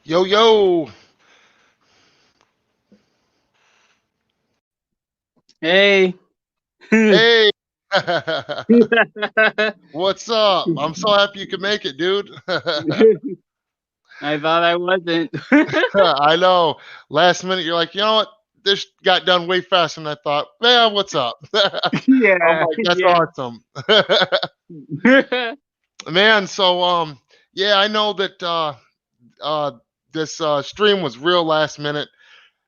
Yo, yo. Hey. Hey. What's up? I'm so happy you could make it, dude. I thought I wasn't. I know. Last minute, you're like, you know what? This got done way faster than I thought. Man, what's up? I'm Yeah, like, that's yeah. awesome. Man, so yeah, I know that uh this stream was real last minute.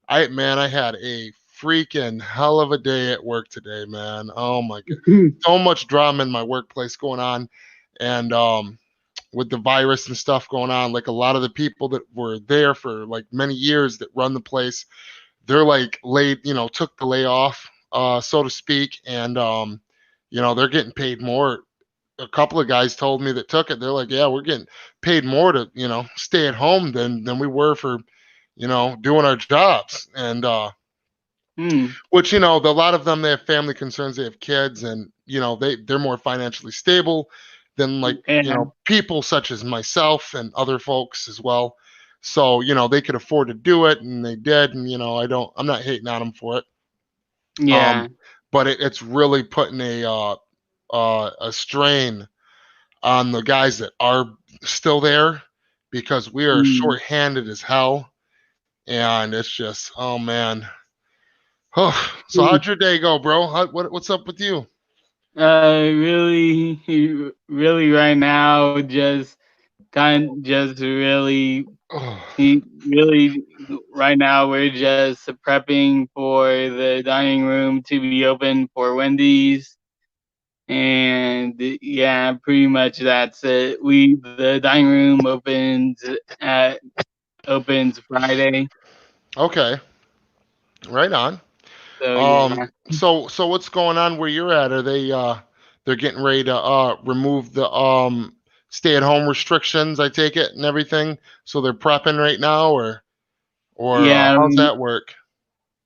I had a freaking hell of a day at work today, man. Oh my god. So much drama in my workplace going on. And with the virus and stuff going on, like a lot of the people that were there for like many years that run the place, they're like took the layoff, so to speak, and they're getting paid more. A couple of guys told me that took it. They're like, yeah, we're getting paid more to, stay at home than we were for, doing our jobs. And Hmm. which, a lot of them, they have family concerns, they have kids, and they're more financially stable than, like, Yeah, people such as myself and other folks as well. So they could afford to do it, and they did. And I'm not hating on them for it. um yeah. but it's really putting a strain on the guys that are still there, because we are Mm. shorthanded as hell. And it's just, oh man. Oh, so how'd your day go, bro? What's up with you? Really, right now, just Oh, really, right now, we're just prepping for the dining room to be open for Wendy's. And yeah, pretty much that's it. The dining room at opens Friday. okay, right on. So yeah. So what's going on where you're at? Are they're getting ready to remove the stay-at-home restrictions, I take it, and everything? So they're prepping right now, or Yeah, how's that work?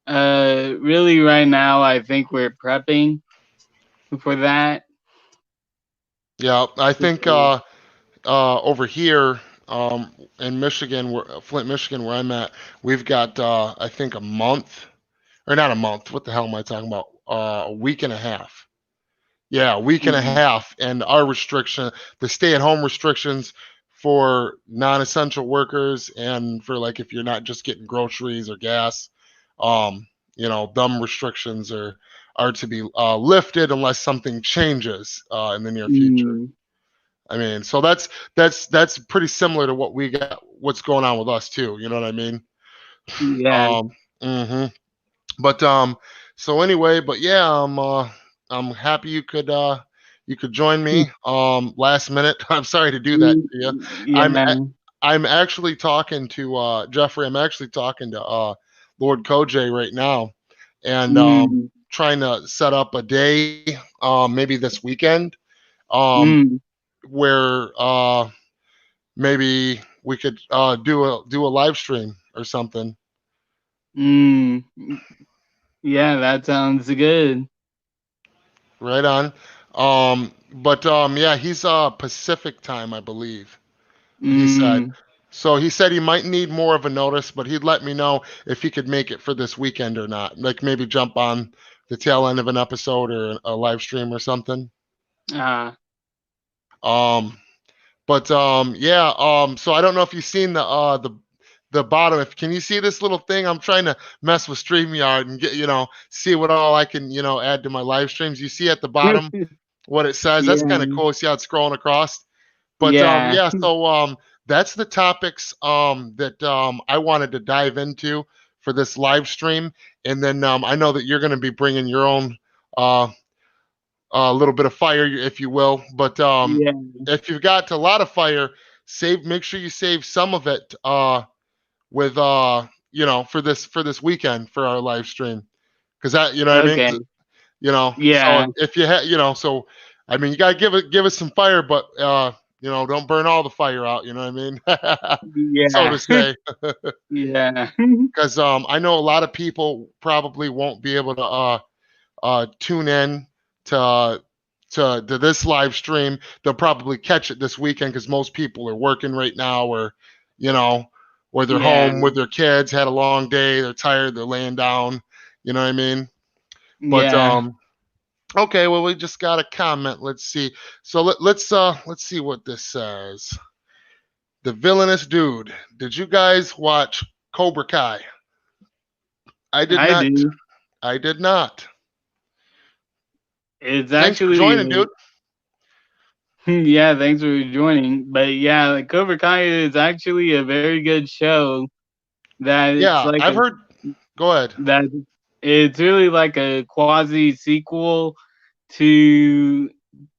really right now I think we're prepping for that. Yeah, I think over here in Michigan, Flint, Michigan, where I'm at, we've got I think a month, or not a month. What the hell am I talking about? A week and a half. Yeah, a week and a Mhm. half, and our restriction, the stay-at-home restrictions for non-essential workers, and for, like, if you're not just getting groceries or gas, them restrictions are to be lifted unless something changes in the near future. Mm, I mean, so that's pretty similar to what's going on with us too. You know what I mean? yeah. Um, hmm But so anyway, but yeah, I'm happy you could join me. Last minute. I'm sorry to do that Mm, to you. I'm yeah. I'm actually talking to Jeffrey. I'm actually talking to Lord Koj right now, and Mm, trying to set up a day, maybe this weekend, um, mm, where maybe we could do a live stream or something. mm. Yeah, that sounds good. Right on. But yeah, he's Pacific time, I believe. He said. Mm, So he said he might need more of a notice, but he'd let me know if he could make it for this weekend or not. Like, maybe jump on the tail end of an episode or a live stream or something. ah, Um, but yeah. So I don't know if you've seen the bottom. If Can you see this little thing? I'm trying to mess with StreamYard and get, see what all I can, add to my live streams. You see at the bottom what it says? That's kind of yeah, cool. See how it's scrolling across. But yeah. yeah, so that's the topics that I wanted to dive into for this live stream. And then I know that you're going to be bringing your own uh, little bit of fire, if you will. But Yeah. if you've got a lot of fire, make sure you save some of it with for this weekend for our live stream, because that, you know what I mean. Okay. So Yeah. if you so I mean, you gotta give us some fire, but don't burn all the fire out. You know what I mean? So Yeah. to say, Yeah. because I know a lot of people probably won't be able to tune in to to this live stream. They'll probably catch it this weekend because most people are working right now, or you know, where they're Yeah, home with their kids, had a long day, they're tired, they're laying down. You know what I mean? But yeah. okay, well we just got a comment. Let's see. So let's see what this says. The villainous dude. Did you guys watch Cobra Kai? I did I not. do. I did not. It's Thanks for joining, dude. actually yeah, thanks for joining. But yeah, like Cobra Kai is actually a very good show. That it's Yeah, like I've a heard. Go ahead. that it's really like a quasi sequel to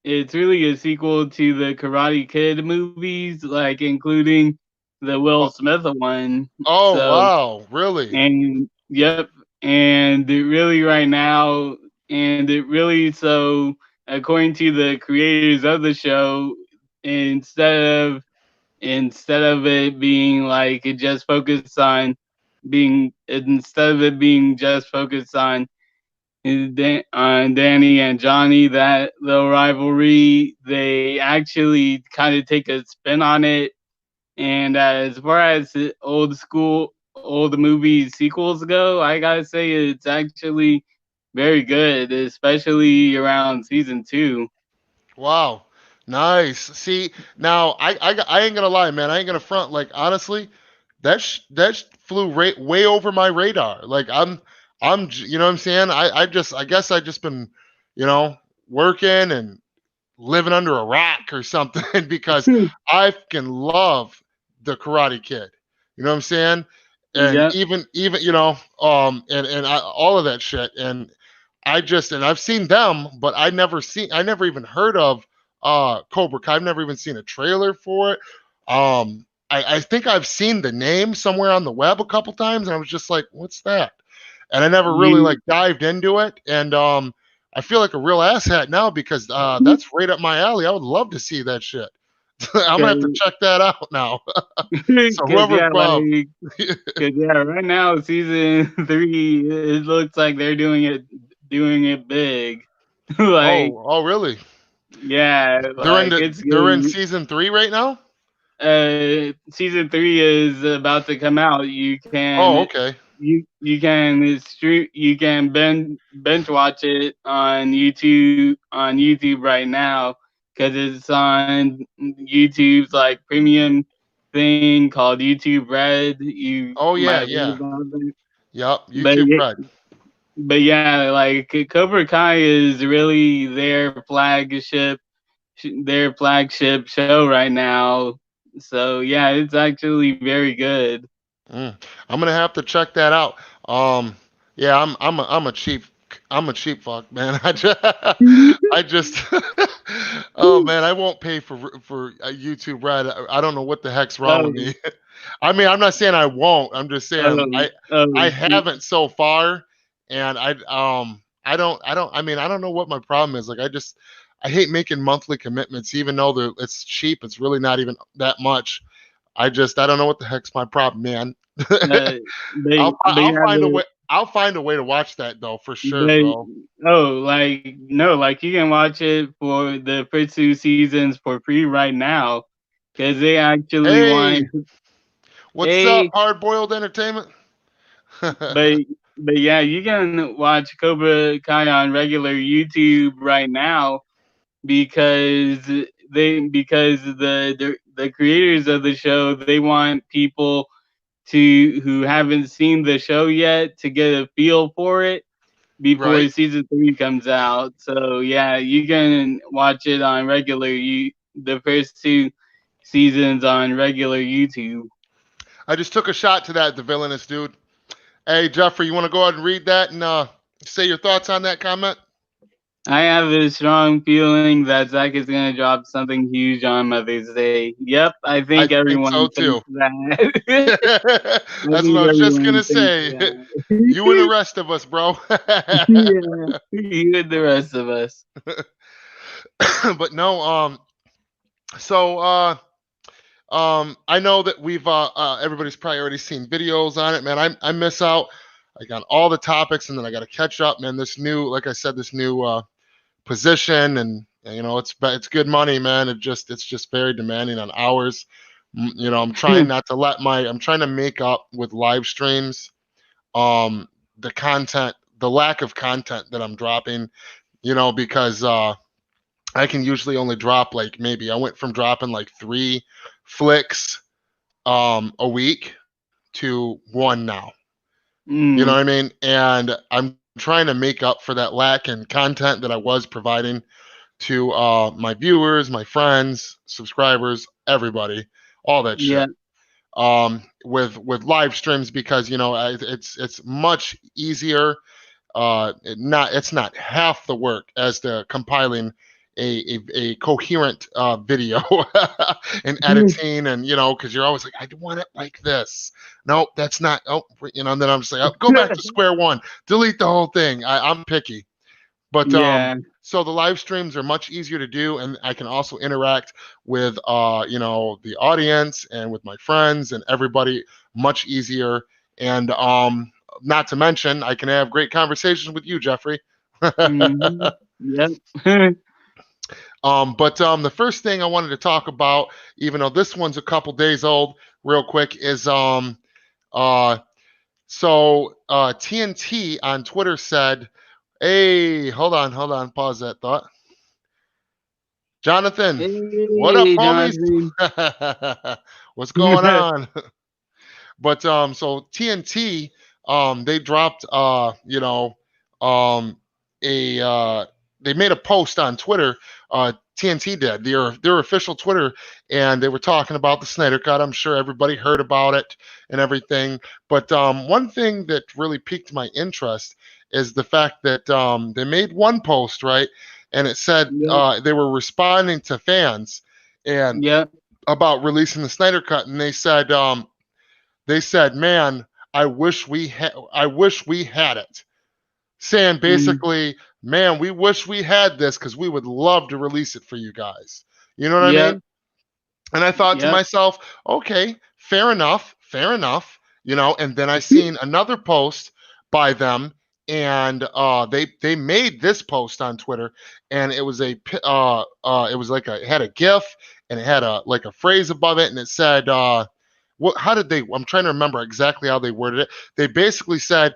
it's really a sequel to the Karate Kid movies, like including the Will Oh, Smith one. oh So wow, really? and yep, and it really right now, and it really so according to the creators of the show, instead of instead of it being like it just focused on being instead of it being just focused on Danny and Johnny, that little rivalry, they actually kind of take a spin on it. And as far as the old movie sequels go, I gotta say it's actually very good, especially around season two. Wow, nice. See, now I ain't gonna lie, man. I ain't gonna front. Like honestly, flew way over my radar. Like you know what I'm saying. I guess I just been, you know, working and living under a rock or something because I can love the Karate Kid. You know what I'm saying? And Yep. even you know all of that shit. And I've seen them, but I never even heard of Cobra Kai. I've never even seen a trailer for it. I think I've seen the name somewhere on the web a couple times, and I was just like, "What's that?" And I never really You like dived into it. And I feel like a real asshat now because that's right up my alley. I would love to see that shit. I'm gonna have to cause, check that out now. So cause whoever, yeah, like, cause yeah, right now season three, it looks like they're doing it big. Like, oh really? yeah, like it's They're in getting season 3 right now. season three is about to come out. Oh okay. You can stream you can bench watch it on YouTube right now because it's on YouTube's like premium thing called YouTube Red. You Oh might yeah, have heard yeah. about that, Yep. but YouTube Red. but yeah, like Cobra Kai is really their flagship show right now. So yeah, it's actually very good. Mm. I'm gonna have to check that out. Um, yeah, I'm a cheap fuck, man. I just oh man, I won't pay for YouTube Red. I don't know what the heck's wrong with Oh, me. I mean, I'm not saying I won't. I'm just saying I shoot. haven't so far, and I mean I don't know what my problem is. Like I hate making monthly commitments, even though it's cheap. It's really not even that much. I don't know what the heck's my problem, man. Uh, but I'll yeah, find a way. I'll find a way to watch that though, for sure, they bro. like no, like you can watch it for the first two seasons for free right now because they actually Hey, want what's up, a Hard Boiled Entertainment? but but yeah, you can watch Cobra Kai on regular YouTube right now because the creators of the show, they want people to who haven't seen the show yet to get a feel for it before Right. season three comes out. So yeah, you can watch it on the first two seasons on regular YouTube. I just took a shot to that, the villainous dude. Hey, Jeffrey, you want to go ahead and read that and say your thoughts on that comment? I have a strong feeling that Zach is gonna drop something huge on Mother's Day. Yep, I I think think so everyone too. thinks that. I That's what think I was just everyone gonna thinks say. You and the that. rest of us, bro. Yeah, you and the rest of us. But no, so I know that we've everybody's probably already seen videos on it, man. I miss out like on all the topics, and then I got to catch up, man. This new, like I said, this new position, and you know it's good money, man. It's just very demanding on hours, I'm trying not to let my I'm trying to make up with live streams um the content, the lack of content that I'm dropping, because I can usually only drop like maybe I went from dropping like 3 flicks a week to one now. You know Mm, what I mean? And I'm trying to make up for that lack in content that I was providing to my viewers, my friends, subscribers, everybody, all that yeah. shit. With live streams because it's much easier. It's not half the work as the compiling a coherent video and editing, and because you're always like, I want it like this. No, that's not. Oh, and then I'm just like, oh, go back to square one, delete the whole thing. I'm picky. But Yeah. so the live streams are much easier to do, and I can also interact with the audience and with my friends and everybody much easier. And not to mention, I can have great conversations with you, Jeffrey. Hmm. Yep. But the first thing I wanted to talk about, even though this one's a couple days old, real quick, is uh, TNT on Twitter said, "Hey, hold on, pause that thought. Jonathan, what up, Hey, homies? Jonathan. What's going on?" But so TNT, they dropped um a they made a post on Twitter. TNT did their official Twitter, and they were talking about the Snyder Cut. I'm sure everybody heard about it and everything. But one thing that really piqued my interest is the fact that they made one post, right, and it said Yep. they were responding to fans and Yep. about releasing the Snyder Cut, and they said, "Man, I wish we had it." Saying Mm, basically, "Man, we wish we had this because we would love to release it for you guys." You know what I yep. mean? And I thought to Yep. myself, okay, fair enough, fair enough. And then I seen another post by them, and they made this post on Twitter, and it was like it had a GIF, and it had a like a phrase above it, and it said, what? How did they? I'm trying to remember exactly how they worded it. They basically said,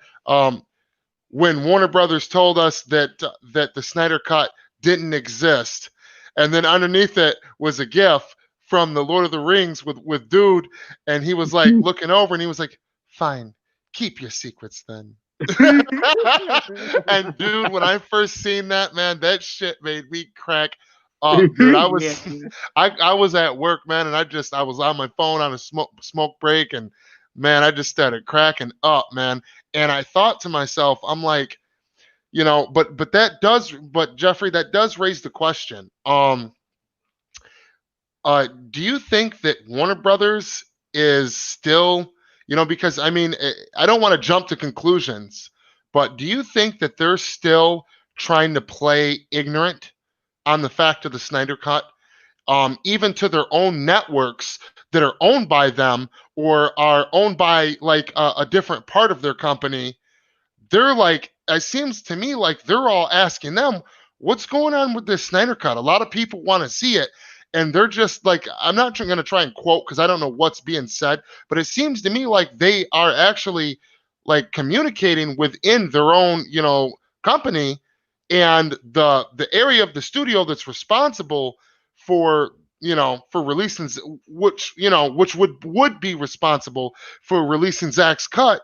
when Warner Brothers told us that the Snyder Cut didn't exist, and then underneath it was a GIF from the Lord of the Rings with dude, and he was like looking over, and he was like, "Fine, keep your secrets then." And dude, when I first seen that, man, that shit made me crack up, dude. I Yeah. was I was at work, man, and I was on my phone on a smoke break, and man, I just started cracking up, man. And I thought to myself, I'm like, but Jeffrey, that does raise the question. Do you think that Warner Brothers is still, because I mean, I don't want to jump to conclusions, but do you think that they're still trying to play ignorant on the fact of the Snyder Cut, even to their own networks that are owned by them or are owned by like a different part of their company? They're like, it seems to me like they're all asking them, what's going on with this Snyder Cut? A lot of people want to see it. And they're just like, I'm not going to try and quote because I don't know what's being said, but it seems to me like they are actually like communicating within their own, company, and the area of the studio that's responsible for for releasing, which would be responsible for releasing Zach's cut.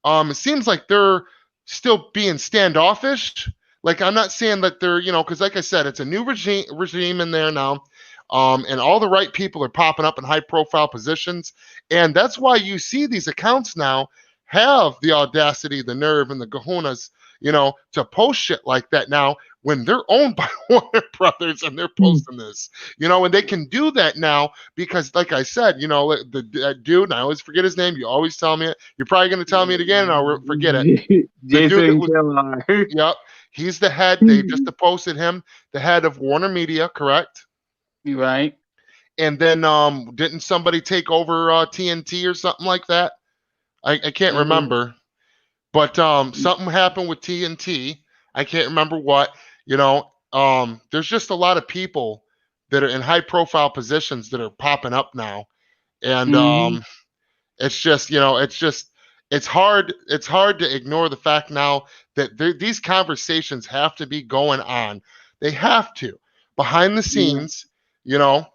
It seems like they're still being standoffish. Like, I'm not saying that they're, because like I said, it's a new regime in there now. And all the right people are popping up in high profile positions. And that's why you see these accounts now have the audacity, the nerve, and the kahunas, to post shit like that now when they're owned by Warner Brothers and they're posting this, and they can do that now because, like I said, the dude, and I always forget his name. You always tell me it. You're probably going to tell me it again, and I'll forget it. The dude that Jason was, Killar. yep, he's the head. They just posted him, the head of Warner Media, correct? You right? And then didn't somebody take over TNT or something like that? I can't Uh, remember. But something happened with TNT. I can't remember what. There's just a lot of people that are in high profile positions that are popping up now. And Hmm. it's just, it's hard to ignore the fact now that these conversations have to be going on. They have to. Behind the Yeah. scenes,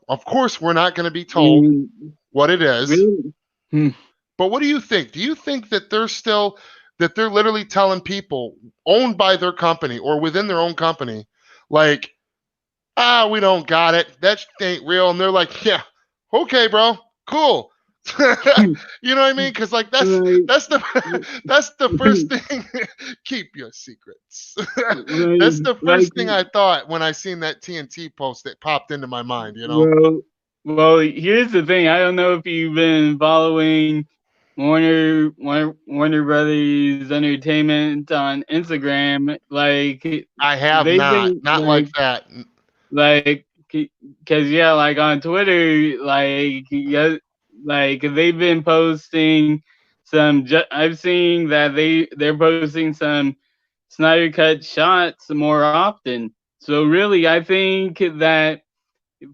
of course we're not going to be told And what it is. really, hmm, But what do you think? Do you think that they're literally telling people owned by their company or within their own company, like, we don't got it. That ain't real. And they're like, yeah, okay, bro, cool. You know what I mean? Because like like, that's the that's the first thing. Keep your secrets. That's the like, first thing I thought when I seen that TNT post that popped into my mind. well, well, here's the thing. I don't know if you've been following Warner Brothers Entertainment on Instagram. Like I have they've been not like that. like because yeah, like on Twitter, like yeah, like they've been posting some. I've seen that they're posting some Snyder cut shots more often. So really, I think that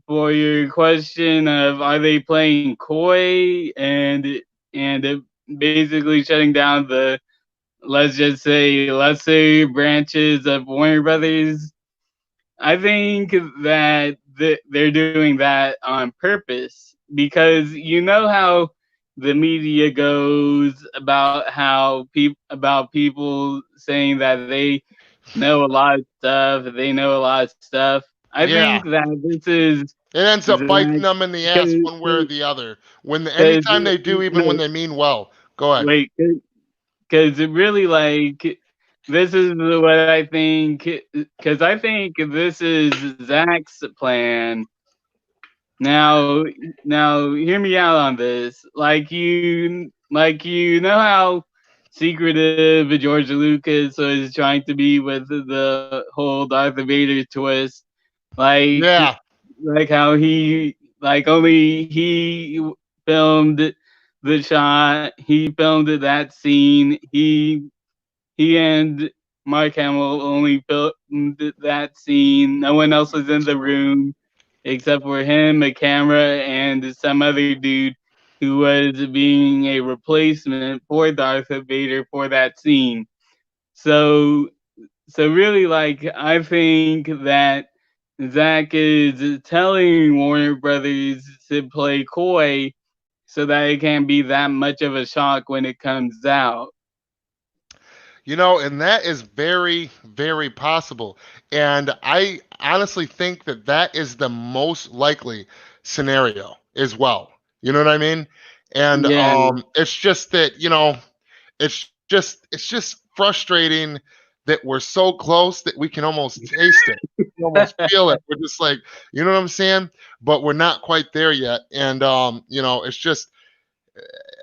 for your question of are they playing coy and basically shutting down the, let's just say, lesser branches of Warner Brothers, I think that they're doing that on purpose because you know how the media goes about how people saying that they know a lot of stuff, they know a lot of stuff. I Yeah, think that this is it ends up biting that them in the ass one way or because the other. Anytime they do, even when no, they mean well. Go ahead. wait, because it really like this is what I think, because I think this is Zach's plan. Now, now, hear me out on this. Like you know how secretive George Lucas was trying to be with the whole Darth Vader twist. Like, Yeah, like how he like only he filmed the shot. He filmed that scene. He and Mark Hamill only filmed that scene. No one else was in the room except for him, a camera, and some other dude who was being a replacement for Darth Vader for that scene. So, so really, like, I think that Zach is telling Warner Brothers to play coy so that it can't be that much of a shock when it comes out. and that is very, very possible. And I honestly think that that is the most likely scenario as well. You know what I mean? And Yeah. it's just that, it's just frustrating that we're so close that we can almost taste it. We can almost feel it. We're just like, you know what I'm saying? But we're not quite there yet. And it's just,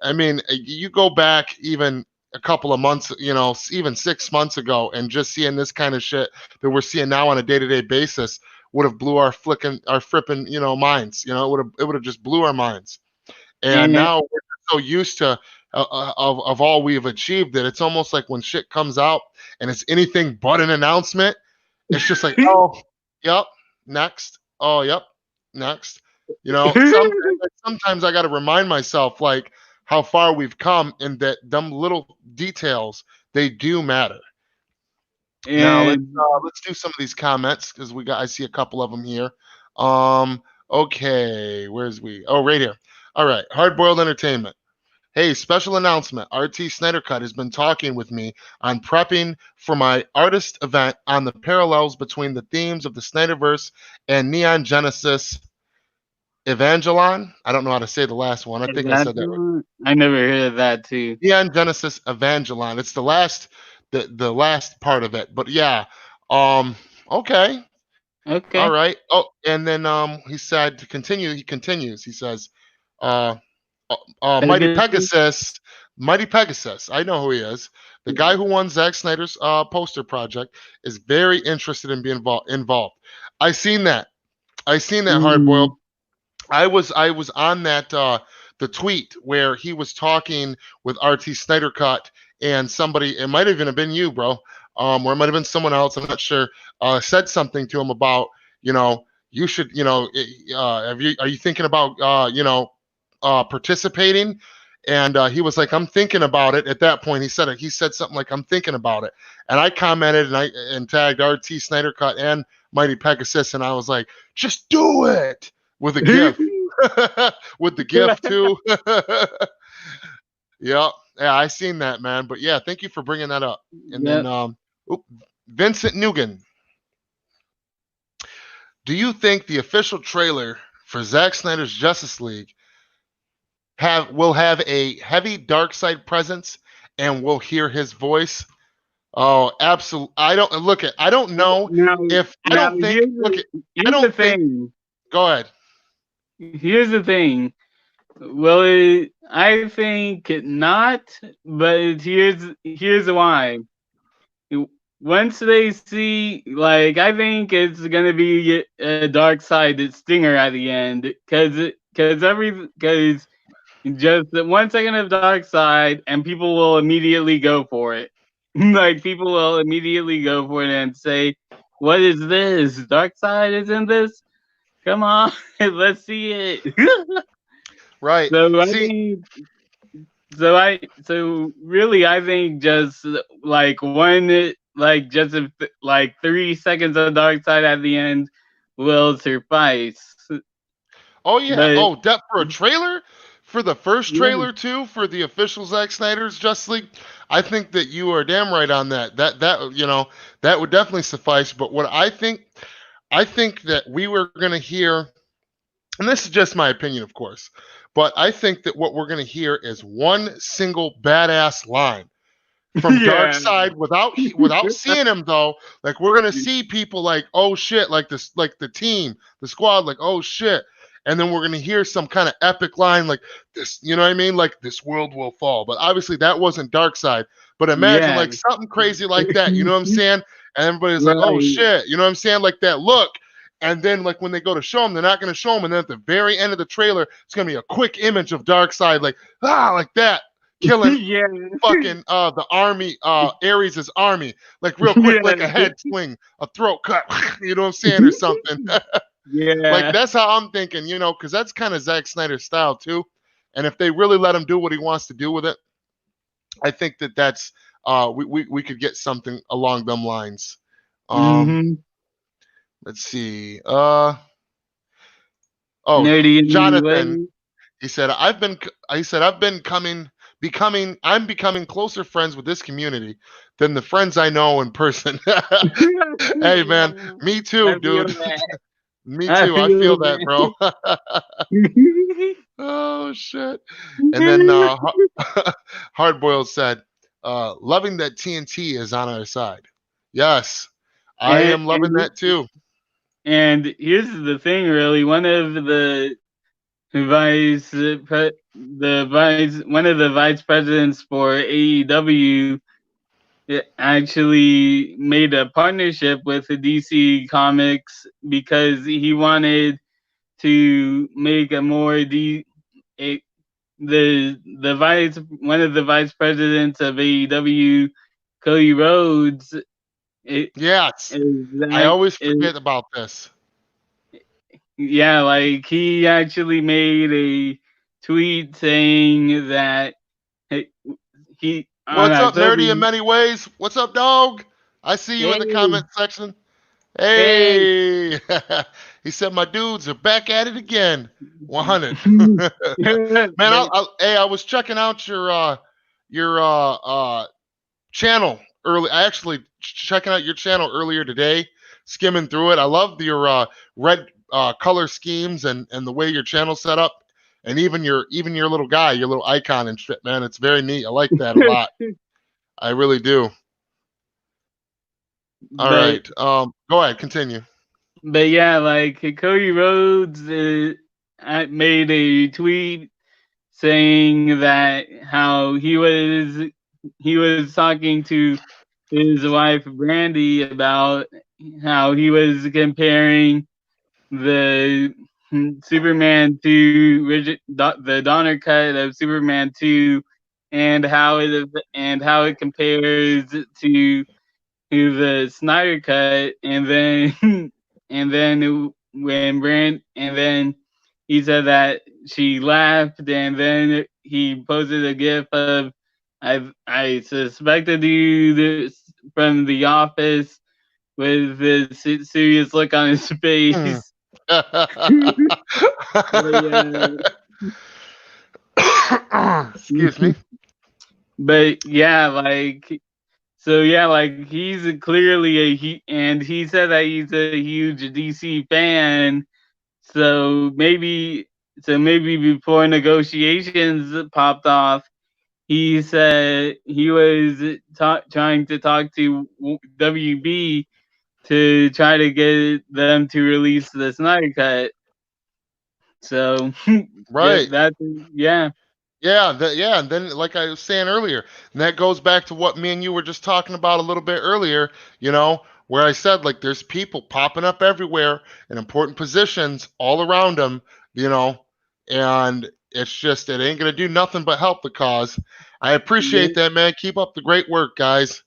I mean, you go back even a couple of months, even 6 months ago, and just seeing this kind of shit that we're seeing now on a day-to-day basis would have blew our fripping, minds. It would have just blew our minds. And And now we're so used to of all we've achieved that it's almost like when shit comes out and it's anything but an announcement, it's just like, oh, yep, next. Oh, yep, next. Sometimes I got to remind myself like how far we've come and that them little details they do matter. Now and let's do some of these comments because I see a couple of them here. Um, okay, where's we? Oh, right here. All right, Hard Boiled Entertainment. Hey, special announcement. RT Snyder Cut has been talking with me on prepping for my artist event on the parallels between the themes of the Snyderverse and Neon Genesis Evangelon. I don't know how to say the last one. I is think I that said that the right. one? I never heard of that too. Neon Genesis Evangelon. It's the last part of it. But yeah. Um, okay. All Okay. right. Oh, and then he said to continue, he continues. He says, uh Mighty Pegasus. Pegasus, Mighty Pegasus. I know who he is. The guy who won Zack Snyder's poster project is very interested in being involved. I seen that. I seen that hard boiled. Mm, I was on that the tweet where he was talking with RT Snyder Cut and somebody. It might have even been you, bro. Or it might have been someone else. I'm not sure. Said something to him about you should are you thinking about participating, and he was like, "I'm thinking about it." At that point, he said something like, "I'm thinking about it," and I commented and tagged RT Snyder Cut and Mighty Pegasus, and I was like, "Just do it," with a GIF, with the GIF too. Yeah, yeah, I seen that, man. But yeah, thank you for bringing that up. And then, Yep. oop, Vincent Nugan, do you think the official trailer for Zack Snyder's Justice League will have a heavy dark side presence, and we'll hear his voice? Oh, absolutely. I don't know Now, if I now don't think. I here's the don't think. thing. Go ahead. Here's the thing. Well, I think not, but here's why. Once they see, like, I think it's gonna be a dark side stinger at the end, because just one second of dark side, and people will immediately go for it. Like, people will immediately go for it and say, "What is this? Dark side is in this? Come on, let's see it." Right. So I See. think so really I think just like just like 3 seconds of dark side at the end will suffice. Oh yeah. But Oh, that for a trailer, for the first yeah, trailer too, for the official Zack Snyder's Justice League. I think that you are damn right on that. That would definitely suffice. But what I think that we were going to hear, and this is just my opinion, of course, but I think that what we're going to hear is one single badass line from Dark yeah, Side without seeing him though. Like we're gonna see people like, oh shit, like this, like the team, the squad, like, oh shit. And then we're gonna hear some kind of epic line like this, you know what I mean? Like this world will fall. But obviously that wasn't Dark Side. But imagine yeah, like something crazy like that, you know what I'm saying? And everybody's like, oh right, shit, you know what I'm saying? Like that look. And then like when they go to show him, they're not gonna show him. And then at the very end of the trailer, it's gonna be a quick image of Dark Side, like like that, killing yeah, fucking the army, Ares's army, like real quick, like a yeah, head swing, a throat cut, you know what I'm saying, or something. Like yeah, that's how I'm thinking, because that's kind of Zack Snyder's style too. And if they really let him do what he wants to do with it, I think that that's we could get something along them lines. Um, mm-hmm. let's see. Nerdy in the Jonathan, way. he said I've been I'm becoming closer friends with this community than the friends I know in person. Hey man, Yeah, me I too, feel dude. that. Me I too. I feel feel that, bro. that. Oh shit. And then Hardboiled said, loving that TNT is on our side. Yes. I and am loving and that too. and here's the thing, really. One of the vice presidents for AEW actually made a partnership with the DC Comics because he wanted to make a more a, the vice one of the vice presidents of AEW, Cody Rhodes, it, Yes. is I that always is forget about this. yeah, like he actually made a tweet saying that he, he on What's up, October. nerdy in many ways? What's up, dog? I see you in the Hey, comment section. hey. Hey, he said my dudes are back at it again. 100. Man, But hey, I was checking out your channel early. I actually checking out your channel earlier today, skimming through it. I love your red color schemes and the way your channel set up, and even your little guy, your little icon and shit, man. It's very neat. I like that a lot. I really do. All but right. Go ahead, continue. yeah, like Cody Rhodes made a tweet saying that how he was talking to his wife Brandy about how he was comparing the Superman 2 the Donner cut of Superman 2 and how it compares to the Snyder cut, and then and then he said that she laughed, and then he posted a gif of I suspected you this from The Office with this serious look on his Mm. face. Yeah. Excuse me. But yeah, like so yeah, like he's clearly and he said that he's a huge DC fan. So maybe before negotiations popped off, he said he was trying to talk to WB to try to get them to release the Snyder Cut. So yeah, Right. that's yeah. Yeah, and then like I was saying earlier, and that goes back to what me and you were just talking about a little bit earlier, where I said like there's people popping up everywhere in important positions all around them, you know, and it's just it ain't gonna do nothing but help the cause. I appreciate Yeah. that, man. Keep up the great work, guys.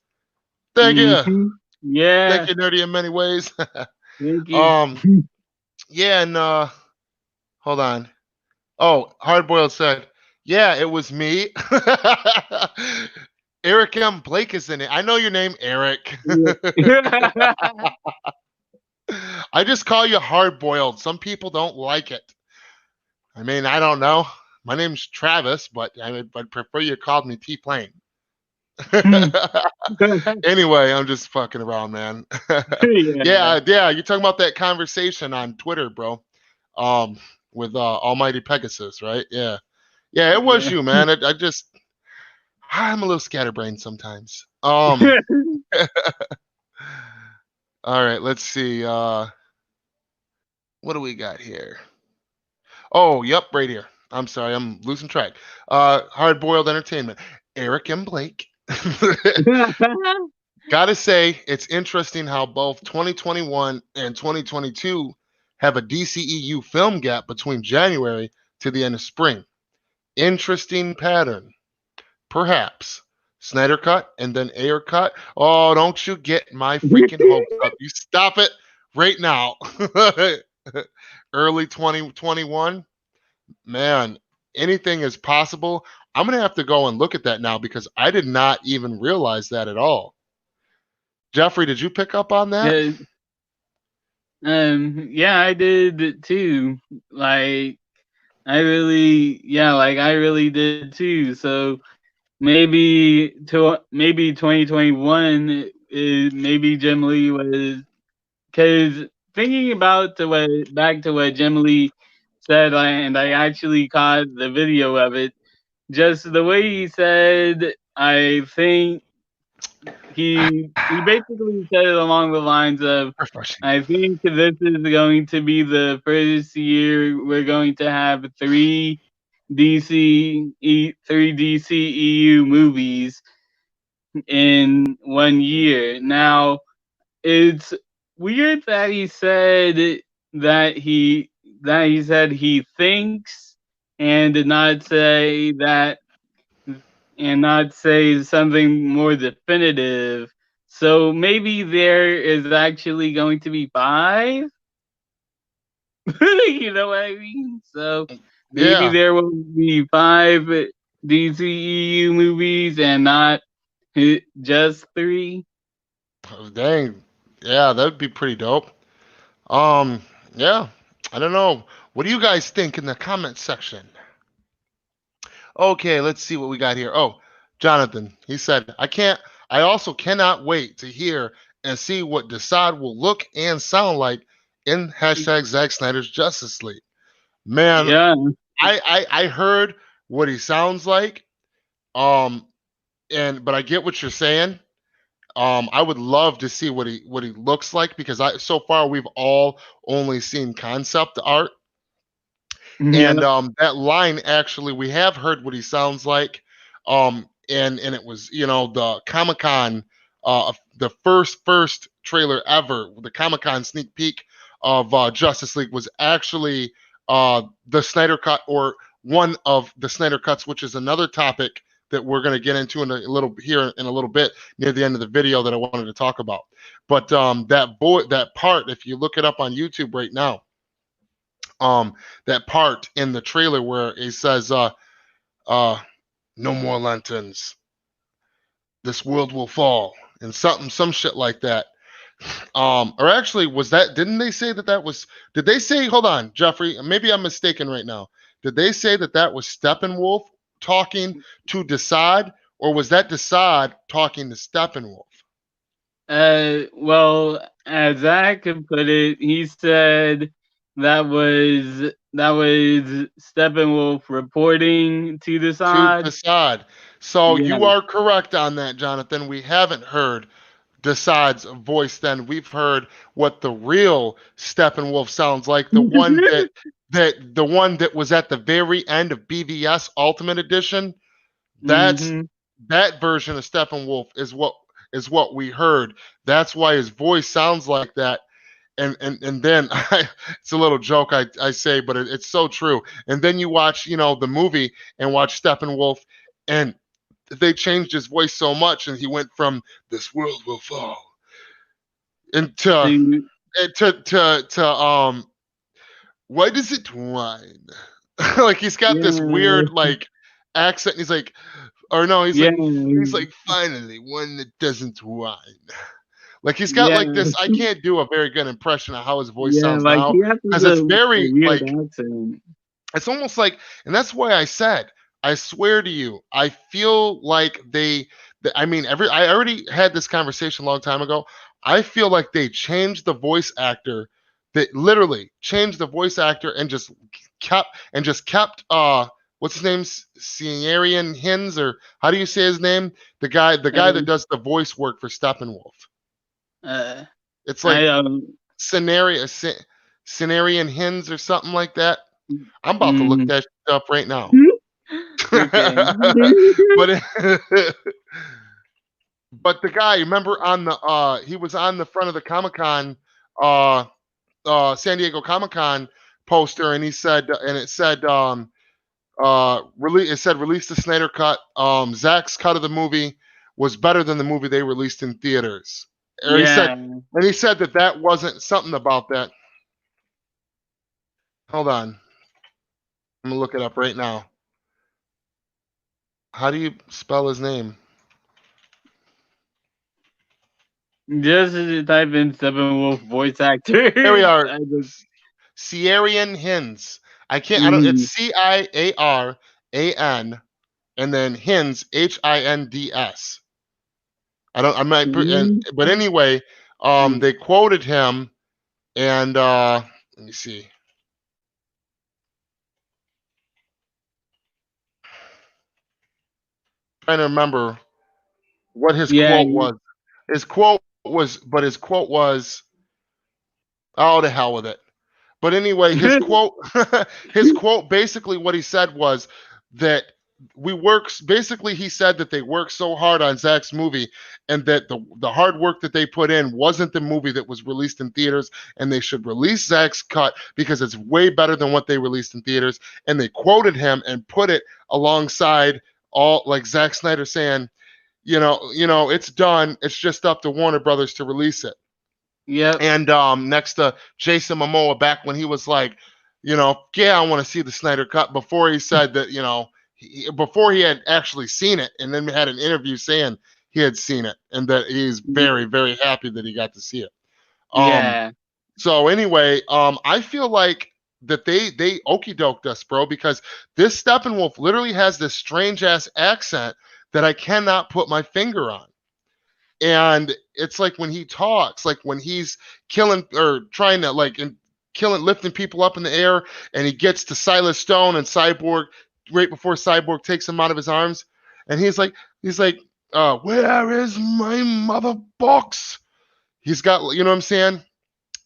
Thank you. Thank Yeah. you, Nerdy, in many ways. Thank you. um, yeah, and hold on. Oh, Hardboiled said, "Yeah, it was me." Eric M. Blake is in it. I know your name, Eric. Yeah. I just call you Hardboiled. Some people don't like it. I mean, I don't know. My name's Travis, but I'd prefer you called me T Plane. Anyway, I'm just fucking around, man. Yeah. Yeah. You're talking about that conversation on Twitter, bro. Um, with Almighty Pegasus, right? Yeah. Yeah, it was Yeah. you, man. I'm a little scatterbrained sometimes. All right, let's see. What do we got here? Oh, yep, right here. I'm sorry, I'm losing track. Hard boiled entertainment. Eric and Blake. Gotta say, it's interesting how both 2021 and 2022 have a DCEU film gap between January to the end of spring. Interesting pattern. Perhaps. Snyder cut and then Ayer cut. Oh, don't you get my freaking hopes up. You stop it right now. Early 2021. Man, anything is possible. I'm going to have to go and look at that now because I did not even realize that at all. Jeffrey, did you pick up on that? Yeah. Yeah, I did too. Like I really did too. So maybe 2021 maybe Jim Lee was because thinking about back to what Jim Lee said, and I actually caught the video of it. Just the way he said, I think he basically said it along the lines of, Refreshing. I think this is going to be the first year we're going to have three DCEU movies in 1 year. Now it's weird that he said that he said he thinks and did not say that and not say something more definitive. So maybe there is actually going to be five. You know what I mean? So maybe Yeah. there will be five DCEU movies and not just three. Oh, dang. Yeah, that would be pretty dope. Um, yeah. I don't know. What do you guys think in the comment section? Okay, let's see what we got here. Oh, Jonathan, he said, I also cannot wait to hear and see what Desaad will look and sound like in hashtag Zack Snyder's Justice League. Man, Yeah. I heard what he sounds like. Um, but I get what you're saying. I would love to see what he looks like because so far we've all only seen concept art. And Yeah. that line actually, we have heard what he sounds like. And it was the Comic Con, the first trailer ever, the Comic Con sneak peek of Justice League was actually the Snyder cut or one of the Snyder cuts, which is another topic that we're going to get into in a little bit near the end of the video that I wanted to talk about. But that part, if you look it up on YouTube right now, Um, that part in the trailer where he says, uh, "No more lanterns. This world will fall," and some shit like that. Or actually, was that? Didn't they say that that was? Did they say? Hold on, Jeffrey. Maybe I'm mistaken right now. Did they say that that was Steppenwolf talking to Desaad, or was that Desaad talking to Steppenwolf? Well, as Zach could put it, he said that was Steppenwolf reporting to the To side. Desaad. So Yeah. you are correct on that, Jonathan. We haven't heard Desaad's voice. Then we've heard what the real Steppenwolf sounds like. The one that was at the very end of BVS Ultimate Edition. That's Mhm. that version of Steppenwolf is what we heard. That's why his voice sounds like that. And then it's a little joke I say, but it's so true. And then you watch the movie and watch Steppenwolf, and they changed his voice so much, and he went from "this world will fall" into To "why does it whine?" Like he's got this yeah, weird like accent. He's like, or no, yeah, he's like, finally one that doesn't whine. Like he's got yeah, like this. I can't do a very good impression of how his voice yeah. sounds Like now he has because a it's very weird like accent. it's almost like, and that's why I said, I swear to you, I feel like I mean, I already had this conversation a long time ago. I feel like they changed the voice actor, that literally changed the voice actor and just kept what's his name, Ciarian Hins, or how do you say his name? The guy that Uh, does the voice work for Steppenwolf. uh, It's I like scenario Scenarian Hins or something like that. I'm about to look mm, that shit up right now. okay. but but the guy, remember on the he was on the front of the Comic Con uh San Diego Comic Con poster, and he said, and it said release the Snyder cut. Zach's cut of the movie was better than the movie they released in theaters. Or he said, Yeah, and he said that wasn't something about that. Hold on, I'm gonna look it up right now. How do you spell his name? just type in Steppenwolf voice actor. Here we are. I just, Ciarian Hins. I don't, it's mm, Ciaran and then Hins, Hinds. I don't, I might, mm, but anyway, mm. they quoted him and, let me see, trying to remember what his Yeah. quote was. His quote was, oh, to hell with it. But anyway, his quote, his quote, basically what he said was that basically he said that they worked so hard on Zach's movie, and that the hard work that they put in wasn't the movie that was released in theaters, and they should release Zach's cut because it's way better than what they released in theaters. And they quoted him and put it alongside all, like Zack Snyder saying, it's done. It's just up to Warner Brothers to release it. Yep. And next to Jason Momoa, back when he was like, yeah, I want to see the Snyder cut, before he said that, before he had actually seen it, and then had an interview saying he had seen it and that he's very, very happy that he got to see it. Um, Yeah. so anyway, I feel like that they okey doked us, bro, because this Steppenwolf literally has this strange ass accent that I cannot put my finger on. And it's like when he talks, like when he's killing or trying to lifting people up in the air, and he gets to Silas Stone and Cyborg right before Cyborg takes him out of his arms, and he's like, where is my mother box? He's got, you know what I'm saying?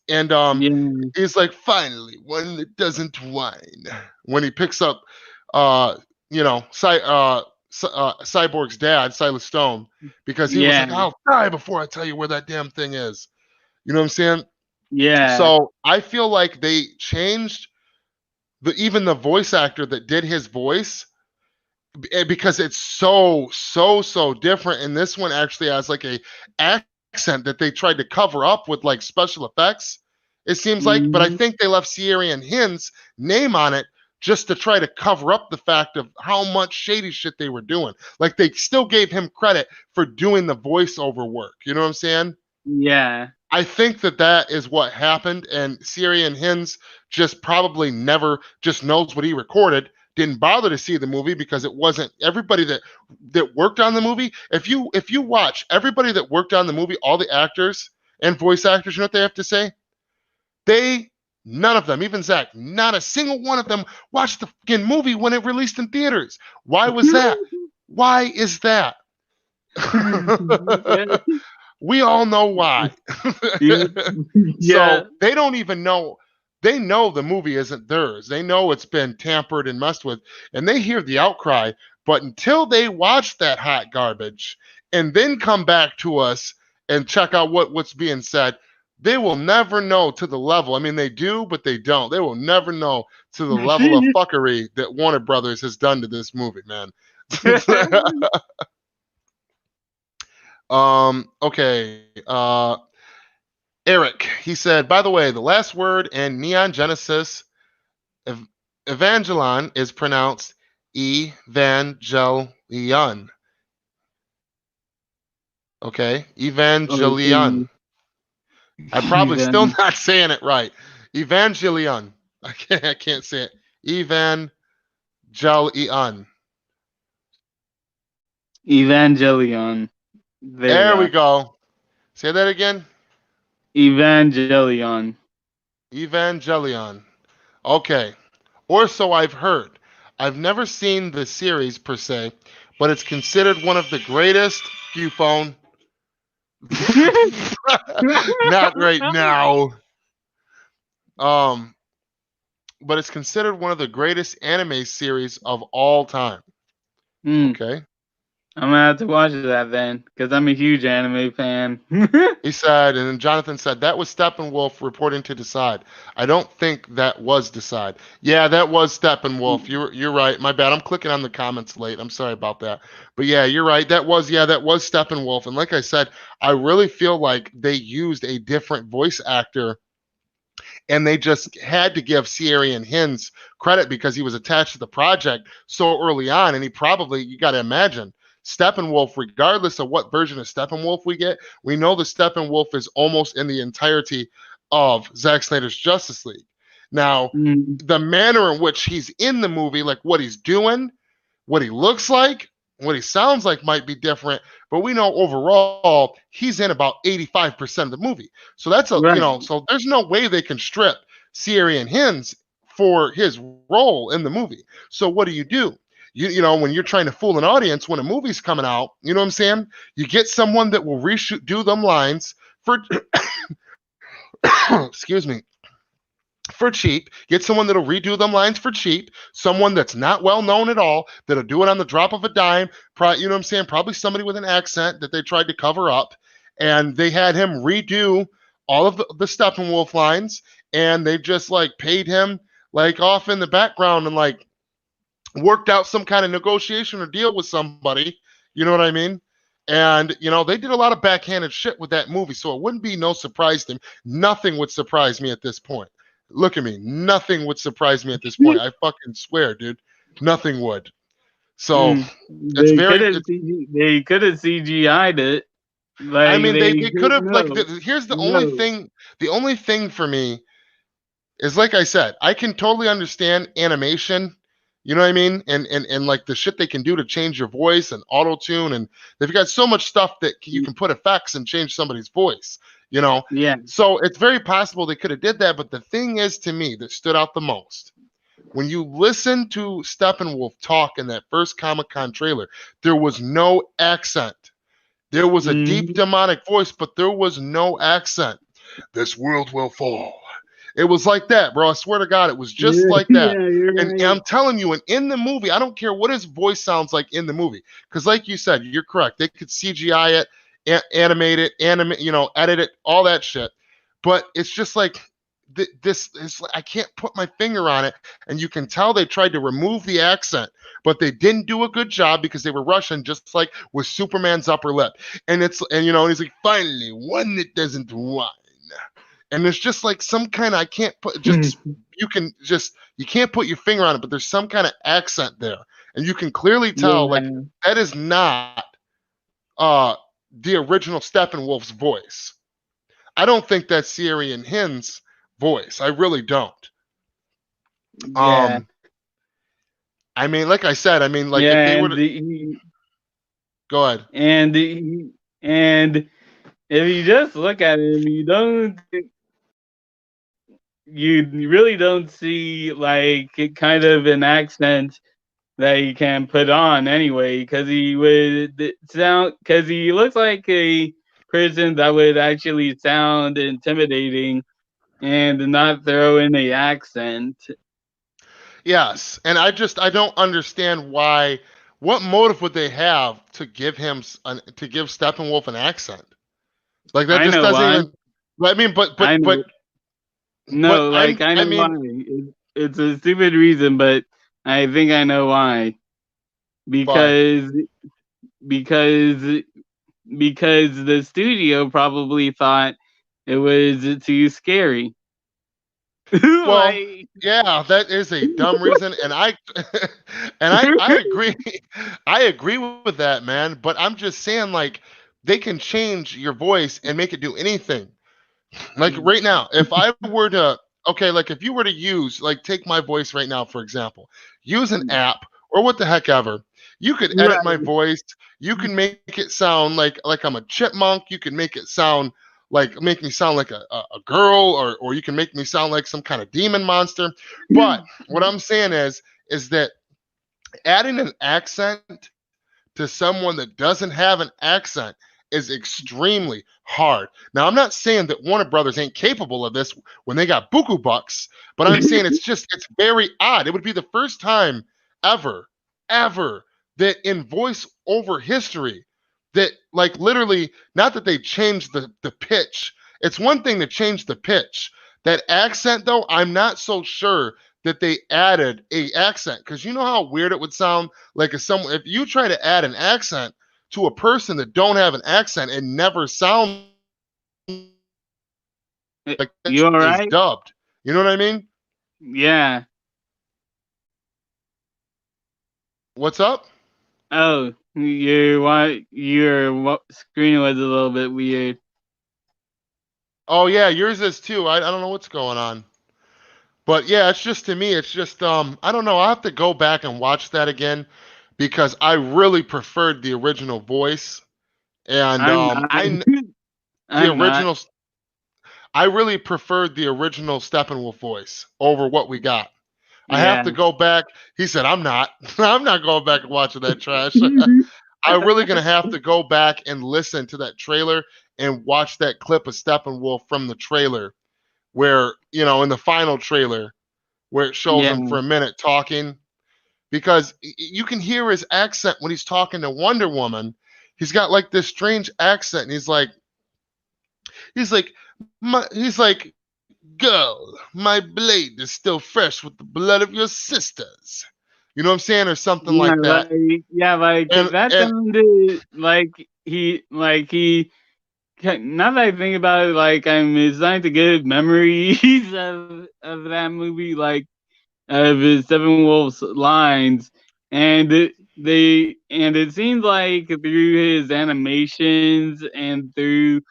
And Yeah. he's like, finally, one that doesn't whine. When he picks up, uh, Cyborg's dad, Silas Stone, because he was Yeah. like, I'll die before I tell you where that damn thing is. You know what I'm saying? Yeah. So I feel like they changed even the voice actor that did his voice, because it's so different. And this one actually has like a accent that they tried to cover up with like special effects. It seems like, but I Mm-hmm. think they left Ciarian Hin's name on it just to try to cover up the fact of how much shady shit they were doing. Like they still gave him credit for doing the voiceover work. You know what I'm saying? Yeah. I think that that is what happened, and Ciarian Hinds just probably never just knows what he recorded. Didn't bother to see the movie because it wasn't everybody that worked on the movie. If you watch everybody that worked on the movie, all the actors and voice actors, you know what they have to say? They none of them, even Zach, not a single one of them watched the fucking movie when it released in theaters. Why was that? Why is that? Yeah. We all know why. Yep. So Yeah. they don't even know. They know the movie isn't theirs. They know it's been tampered and messed with, and they hear the outcry. But until they watch that hot garbage and then come back to us and check out what's being said, they will never know to the level. I mean, they do, but they don't. They will never know to the level of fuckery that Warner Brothers has done to this movie, man. Okay. Eric, he said, by the way, the last word in Neon Genesis Ev- Evangelion is pronounced Evangelion. Okay, Okay. Evangelion. I'm probably still Even not saying it right. Evangelion. I can't say it. Evangelion. Evangelion. There you There we go. go. Say that again. Evangelion. Evangelion. Okay. Or so I've heard. I've never seen the series per se, but it's considered one of the greatest. Q phone. Not right now. Um, but it's considered one of the greatest anime series of all time. Hmm. Okay. I'm gonna have to watch that then, because I'm a huge anime fan. He said, and then Jonathan said that was Steppenwolf reporting to Decide. I don't think that was Decide. Yeah, that was Steppenwolf. You're right. My bad. I'm clicking on the comments late. I'm sorry about that. But yeah, you're right. That was Steppenwolf. And like I said, I really feel like they used a different voice actor and they just had to give Ciarian Hinds credit because he was attached to the project so early on, and he probably you got to imagine Steppenwolf, regardless of what version of Steppenwolf we get, we know the Steppenwolf is almost in the entirety of Zack Snyder's Justice League. Now, Mm, the manner in which he's in the movie, like what he's doing, what he looks like, what he sounds like might be different, but we know overall he's in about 85% of the movie. So that's right. so there's no way they can strip Ciarian Hinds for his role in the movie. So what do? When you're trying to fool an audience when a movie's coming out, you know what I'm saying? You get someone that will reshoot do them lines for excuse me, for cheap. Get someone that'll redo them lines for cheap. Someone that's not well known at all that'll do it on the drop of a dime. You know what I'm saying? Probably somebody with an accent that they tried to cover up, and they had him redo all of the Steppenwolf lines, and they just like paid him like off in the background and like worked out some kind of negotiation or deal with somebody. You know what I mean? And they did a lot of backhanded shit with that movie, so it wouldn't be no surprise to me. Nothing would surprise me at this point. Look at me. Nothing would surprise me at this point. I fucking swear, dude. Nothing would. So Mm. it's They could very. have they could have CGI'd it. I Like mean, they they they could could have like. no. Here's the only No. thing. The only thing for me is like I said, I can totally understand animation. You know what I mean? And like the shit they can do to change your voice and auto tune, and they've got so much stuff that you can put effects and change somebody's voice. You know, Yeah. so it's very possible they could have did that. But the thing is, to me, that stood out the most when you listen to Steppenwolf talk in that first Comic Con trailer, there was no accent. There was a deep Mm. demonic voice, but there was no accent. This world will fall. It was like that, bro. I swear to God, it was just Yeah, like that. yeah, you're And right. I'm telling you, and in the movie, I don't care what his voice sounds like in the movie, because like you said, you're correct. They could CGI it, animate it, edit it, all that shit. But it's just like this is. I can't put my finger on it, and you can tell they tried to remove the accent, but they didn't do a good job because they were Russian, just like with Superman's upper lip. And he's like, finally, one that doesn't whine. and there's just like some kind of, I can't put just, you can't put your finger on it, but there's some kind of accent there, and you can clearly tell like Yeah, that is not uh the original Steppenwolf's voice. I don't think that's Siri and Hin's voice. I really don't. yeah, Um, I mean, like I said, I mean, like if they yeah, were to go ahead. and if you just look at him, you really don't see like kind of an accent that he can put on anyway, because he looks like a person that would actually sound intimidating and not throw in a accent. Yes, and I don't understand why. What motive would they have to give to give Steppenwolf an accent? Like that I just know doesn't why. even. I mean, I know. but No, like I I know why. mean, It's a stupid reason, but I think I know why. why? Because because because the studio probably thought it was too scary. Well, Like yeah, that is a dumb reason, and I and I agree. I agree with that, man. But I'm just saying, like, they can change your voice and make it do anything. Like right now, if I were to, okay, like if you were to use, like, take my voice right now, for example, use an app or what the heck ever, you could edit my right. voice. You can make it sound like I'm a chipmunk. You can make it sound like make me sound like a girl, or you can make me sound like some kind of demon monster. But what I'm saying is that adding an accent to someone that doesn't have an accent is extremely hard. Now, I'm not saying that Warner Brothers ain't capable of this when they got buku bucks, but I'm saying it's very odd. It would be the first time ever, ever that in voice over history that like literally not that they changed the pitch. It's one thing to change the pitch. That accent though, I'm not so sure that they added a accent because you know how weird it would sound like if you try to add an accent to a person that don't have an accent and never sound like that shit is You all dubbed. right? You know what I mean? Yeah. What's up? Oh, screen was a little bit weird. Oh yeah, yours is too. I don't know what's going on. But yeah, it's just to me, it's just I don't know. I'll have to go back and watch that again because I really preferred the original voice. And I'm not. the I'm not. original I really preferred the original Steppenwolf voice over what we got. I have Yeah. to go back. He said, I'm not. I'm not going back and watching that trash. I'm really going to have to go back and listen to that trailer and watch that clip of Steppenwolf from the trailer where, in the final trailer, where it shows Yeah. him for a minute talking, because you can hear his accent when he's talking to Wonder Woman. He's got like this strange accent, and he's like, girl, my blade is still fresh with the blood of your sisters. You know what I'm saying, or something Yeah, like that. like And that and sounded like he. Now that I think about it, like I'm starting to get memories of that movie, like of his Seven Wolves lines, and it seems like through his animations and through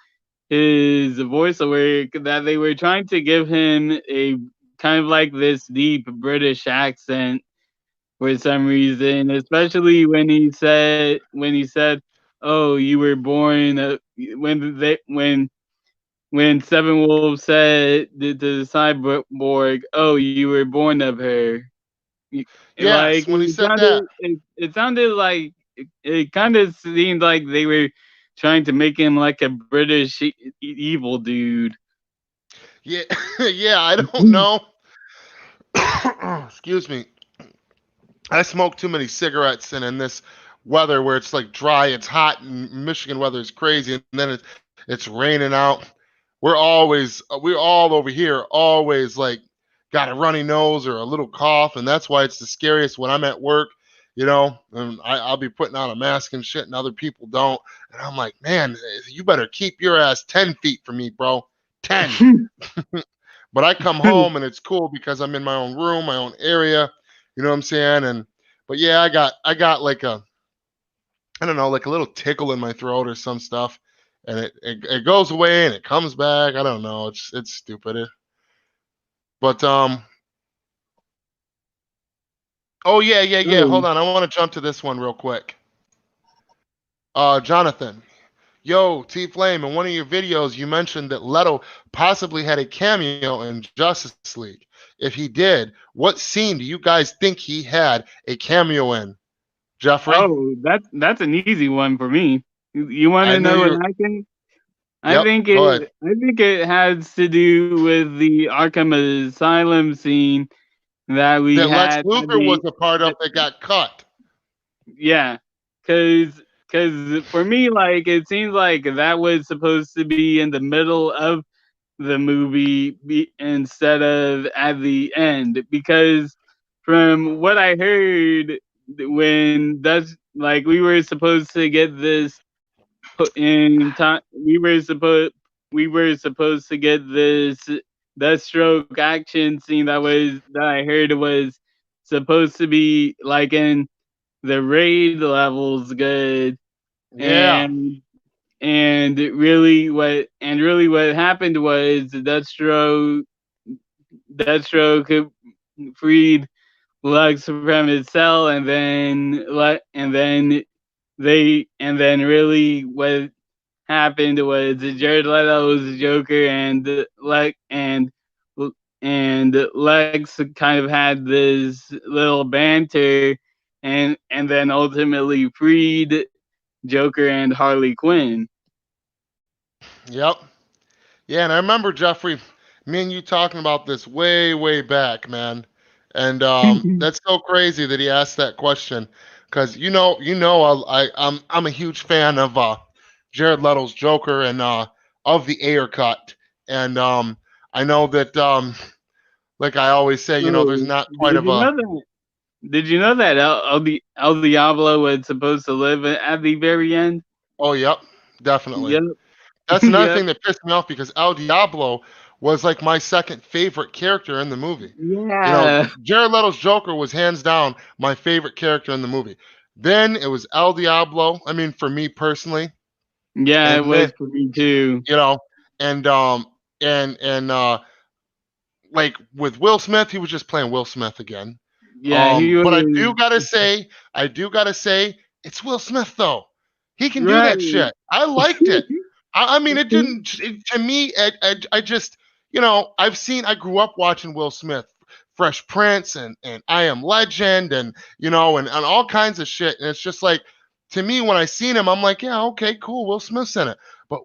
his voiceover that they were trying to give him a kind of like this deep British accent for some reason, especially when he said, "Oh, you were born," when Seven Wolves said to the cyborg, "Oh, you were born of her." yes, Like when he said that, it sounded like it kind of seemed like they were trying to make him like a British evil dude. yeah, yeah, I don't know. Excuse me. I smoke too many cigarettes, and in this weather where it's like dry, it's hot, and Michigan weather is crazy, and then it's raining out. We're all over here always like got a runny nose or a little cough, and that's why it's the scariest when I'm at work, and I'll be putting on a mask and shit, and other people don't, and I'm like, man, you better keep your ass 10 feet from me, bro. 10. But I come home and it's cool because I'm in my own room, my own area. You know what I'm saying? And but yeah, I got like a, I don't know, like a little tickle in my throat or some stuff, and it goes away and it comes back. I don't know. It's stupid. But oh yeah. Oh, Hold on, I want to jump to this one real quick. Jonathan, yo, T Flame, in one of your videos, you mentioned that Leto possibly had a cameo in Justice League. If he did, what scene do you guys think he had a cameo in? Jeffrey? oh, that's an easy one for me. You want I to knew know what you. I think? Yep, go ahead. I think it has to do with the Arkham Asylum scene that we That Lex had at Luthor was the a part of at, that got cut. yeah, because for me, like it seems like that was supposed to be in the middle of the movie instead of at the end because from what I heard when that's like we were supposed to get this Deathstroke action scene that I heard was supposed to be like in the raid levels good Yeah. and really what happened was Deathstroke freed Lux from his cell and then really what happened was Jared Leto's Joker and Lex kind of had this little banter and then ultimately freed Joker and Harley Quinn. Yep. Yeah, and I remember Jeffrey, me and you talking about this way back, man. And that's so crazy that he asked that question, because I'm a huge fan of Jared Leto's Joker and of the Ayer cut, and I know that like I always say, there's Oh, not quite did of you a. know that? Did you know that El Diablo was supposed to live at the very end? Oh, yep, definitely. Yep, That's another yep, thing that pissed me off because El Diablo was like my second favorite character in the movie. yeah, Jared Leto's Joker was hands down my favorite character in the movie. Then it was El Diablo. I mean, for me personally, yeah. It and then was for me too. you know, and like with Will Smith, he was just playing Will Smith again. Yeah, he But was I do gotta say, it's Will Smith though. He can do that right. shit. I liked it. I mean, it didn't. To me, I just, I grew up watching Will Smith, Fresh Prince, and I Am Legend, and and all kinds of shit. And it's just like, to me, when I seen him, I'm like, yeah, okay, cool, Will Smith's in it. But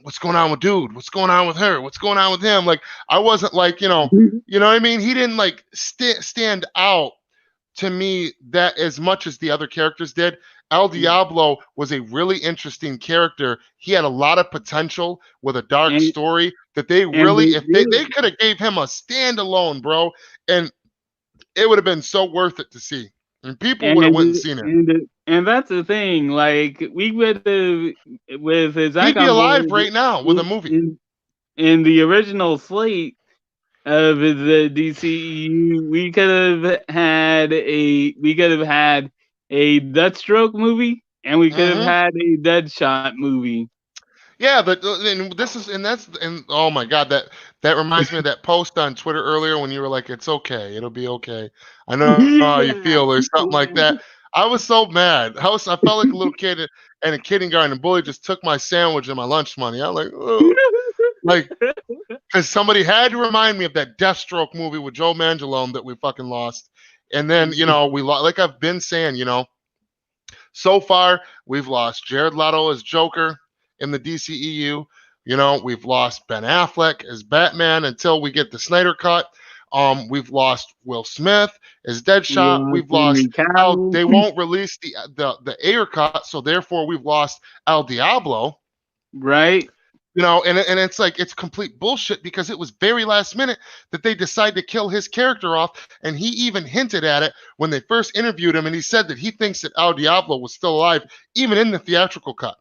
what's going on with dude? What's going on with her? What's going on with him? Like, I wasn't like, you know what I mean? He didn't like stand out to me that as much as the other characters did. El Diablo was a really interesting character. He had a lot of potential with a dark and story that they and really, if they could have gave him a standalone, bro, and it would have been so worth it to see. And people would have went and seen it. and that's the thing. Like we would have with his He'd be icon alive board right now with a movie. in the original slate of the DCEU, we could have had a Deathstroke movie, and we could have Hmm. had a Deadshot movie. Yeah, but and this is and that's and oh my god, that reminds me of that post on Twitter earlier when you were like, "It's okay, it'll be okay. I know how you feel," or something like that. I was so mad. I felt like a little kid in a kindergarten. And bully just took my sandwich and my lunch money. I'm like, oh, like because somebody had to remind me of that Deathstroke movie with Joe Manganiello that we fucking lost. And then like I've been saying, so far, we've lost Jared Leto as Joker in the DCEU. We've lost Ben Affleck as Batman until we get the Snyder cut. We've lost Will Smith as Deadshot. Lost We've lost Henry Al. Cavill, They won't release the Ayer cut, so therefore we've lost El Diablo. right? And it's like it's complete bullshit because it was very last minute that they decided to kill his character off, and he even hinted at it when they first interviewed him, and he said that he thinks that El Diablo was still alive even in the theatrical cut.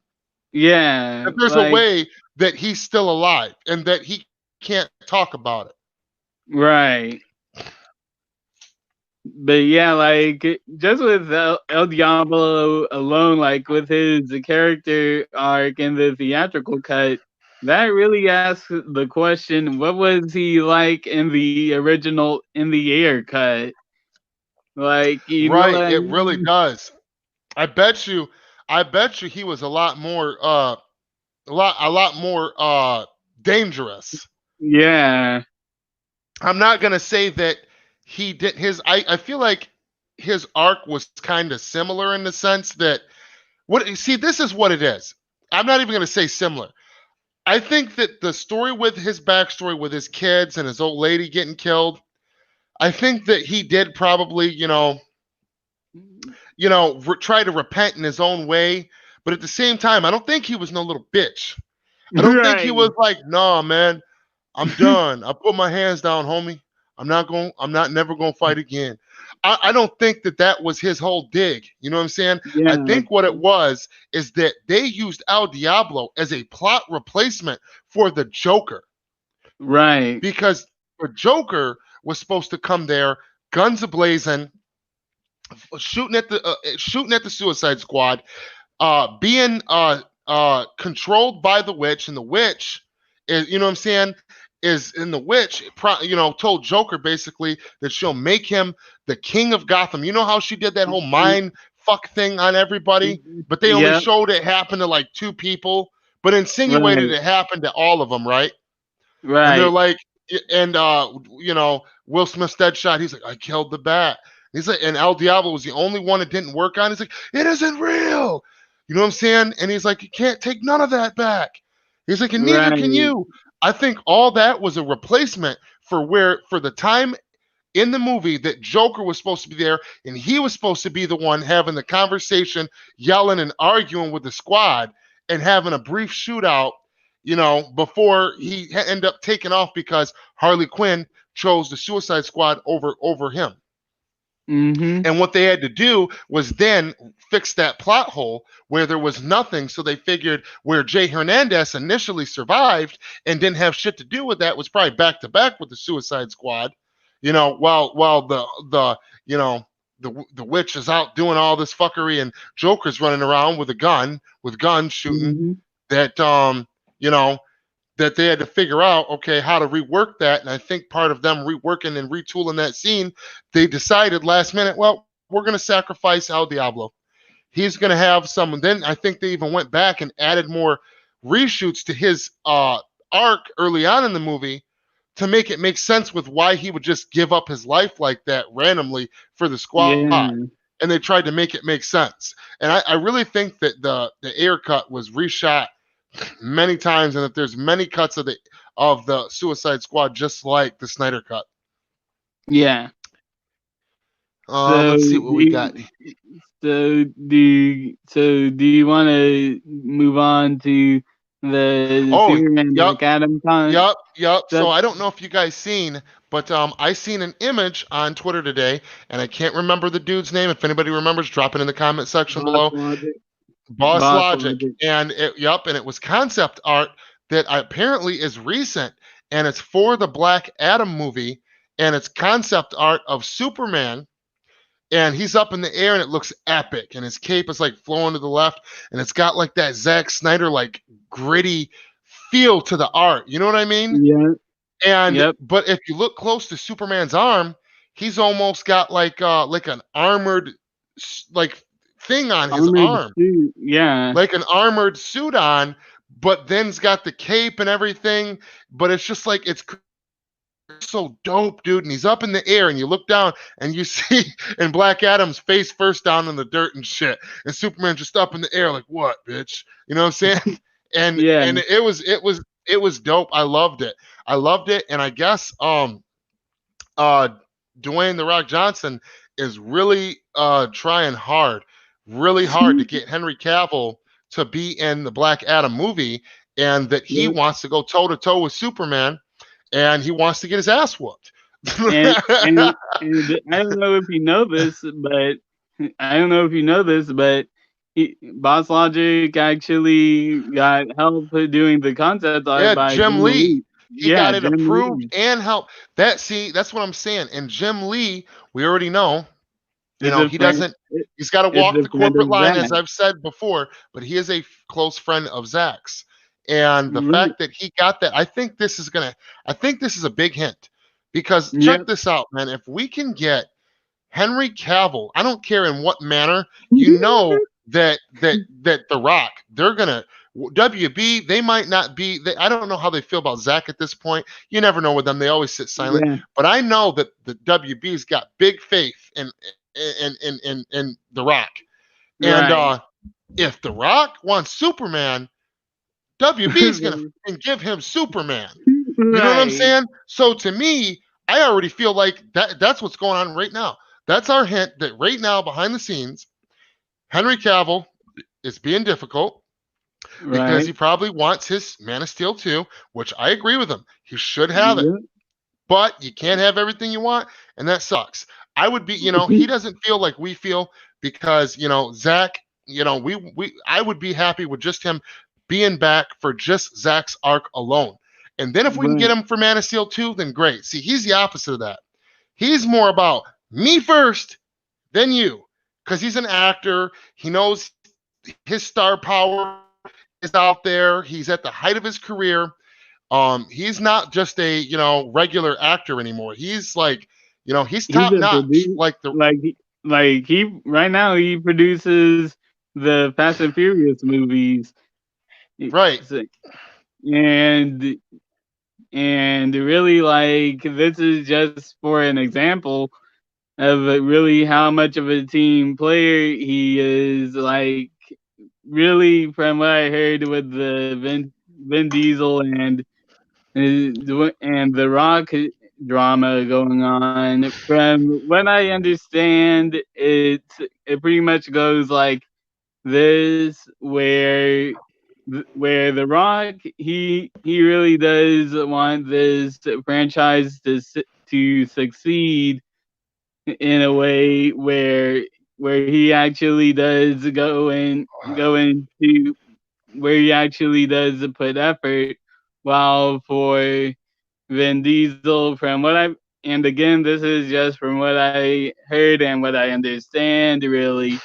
Yeah, That there's a like way that he's still alive and that he can't talk about it. Right. But yeah, like just with El Diablo alone, like with his character arc in the theatrical cut, that really asks the question: what was he like in the original in the air cut? Like, you know Right, what I it really mean? does. I bet you I bet you he was a lot more dangerous. Yeah, I'm not going to say that he did his I feel like his arc was kind of similar in the sense that what see this is what it is. I'm not even going to say similar. I think that the story with his backstory with his kids and his old lady getting killed, I think that he did probably, try to repent in his own way. But at the same time, I don't think he was no little bitch. I don't think he right. was like, nah, man, I'm done. I put my hands down, homie. I'm not never going to fight again. I don't think that that was his whole dig. You know what I'm saying? I Yeah, think what it was is that they used El Diablo as a plot replacement for the Joker right. because the Joker was supposed to come there, guns ablazing, shooting at the Suicide Squad, being controlled by the witch, and the witch is, you know what I'm saying, is in the witch, told Joker basically that she'll make him the king of Gotham. You know how she did that whole mind fuck thing on everybody, but they only Yep, showed it happen to like two people, but insinuated right, it happened to all of them, right? And they're right, like, and Will Smith's dead shot. He's like, I killed the bat. He's like, and El Diablo was the only one it didn't work on. He's like, it isn't real. You know what I'm saying? And he's like, you can't take none of that back. He's like, and neither can right. you. I think all that was a replacement for the time in the movie that Joker was supposed to be there, and he was supposed to be the one having the conversation, yelling and arguing with the squad, and having a brief shootout, before he ended up taking off because Harley Quinn chose the Suicide Squad over him. Mhm. And what they had to do was then fix that plot hole where there was nothing. So they figured where Jay Hernandez initially survived and didn't have shit to do with that was probably back to back with the Suicide Squad. While the witch is out doing all this fuckery and Joker's running around with a gun, with guns shooting. Mhm. That you know that they had to figure out, okay, how to rework that. And I think part of them reworking and retooling that scene, they decided last minute, well, we're going to sacrifice El Diablo. He's going to have some. And then I think they even went back and added more reshoots to his arc early on in the movie to make it make sense with why he would just give up his life like that randomly for the squad. Yeah. And they tried to make it make sense. And I really think that the air cut was reshot many times, and that there's many cuts of the Suicide Squad just like the Snyder cut. Yeah. Let's So see what do we got. do you want to move on to the Oh, Superman yep, Black Adam yep. So stuff? I don't know if you guys seen, but I seen an image on Twitter today, and I can't remember the dude's name. If anybody remembers, drop it in the comment section Boss below. Logic. Boss Boss Logic, Logic. and it was concept art that apparently is recent, and it's for the Black Adam movie, and it's concept art of Superman, and he's up in the air, and it looks epic, and his cape is like flowing to the left, and it's got like that Zack Snyder like gritty feel to the art. You know what I mean? Yeah. And Yep. but if you look close to Superman's arm, he's almost got like an armored like thing on his Armored arm, suit. Yeah. like an armored suit on, but then's got the cape and everything. But it's just like it's so dope, dude. And he's up in the air, and you look down, and you see in Black Adam's face first down in the dirt and shit, and Superman just up in the air, like what, bitch? You know what I'm saying? And Yeah. and it was dope. I loved it. I loved it, and I guess uh Dwayne the Rock Johnson is really trying really hard to get Henry Cavill to be in the Black Adam movie, and that he Yep. wants to go toe to toe with Superman, and he wants to get his ass whooped. And I don't know if you know this, but Boss Logic actually got help doing the concept art Yeah, by Jim Jim Lee. Lee. He Yeah, got it Jim approved Lee and helped. That's what I'm saying. And Jim Lee, we already know, is a he friend. doesn't, he's got to Is walk a the friend corporate of line, Zach. as I've said before, but he is a close friend of Zach's. And the Right. fact that he got that, I think this is a big hint, because check Yep. this out, man. If we can get Henry Cavill, I don't care in what manner, that The Rock, they're gonna WB, they might not be. I don't know how they feel about Zach at this point. You never know with them; they always sit silent. Yeah. But I know that the WB's got big faith in The Rock, and Right. if The Rock wants Superman, WB's gonna give him Superman. You know what I'm Right. saying? So to me, I already feel like that's what's going on right now. That's our hint that right now, behind the scenes, Henry Cavill is being difficult because Right. he probably wants his Man of Steel 2, which I agree with him. He should have it. Yep. But you can't have everything you want, and that sucks. I would be, he doesn't feel like we feel, because, Zach, I would be happy with just him being back for just Zach's arc alone. And then if we can get Right. him for Man of Steel 2, then great. See, he's the opposite of that. He's more about me first, then you, because he's an actor. He knows his star power is out there. He's at the height of his career. He's not just a regular actor anymore. He's like, he's He's top a notch. producer. Like the Like he right now he produces the Fast and Furious movies. right, So- and really, like, this is just for an example of really how much of a team player he is. Like, really, from what I heard with the Vin Diesel and the Rock drama going on, from what I understand, it pretty much goes like this, where the Rock, he really does want this franchise to succeed in a way where he actually does go into where he actually does put effort, while for Vin Diesel, from what I and again, this is just from what I heard and what I understand, really,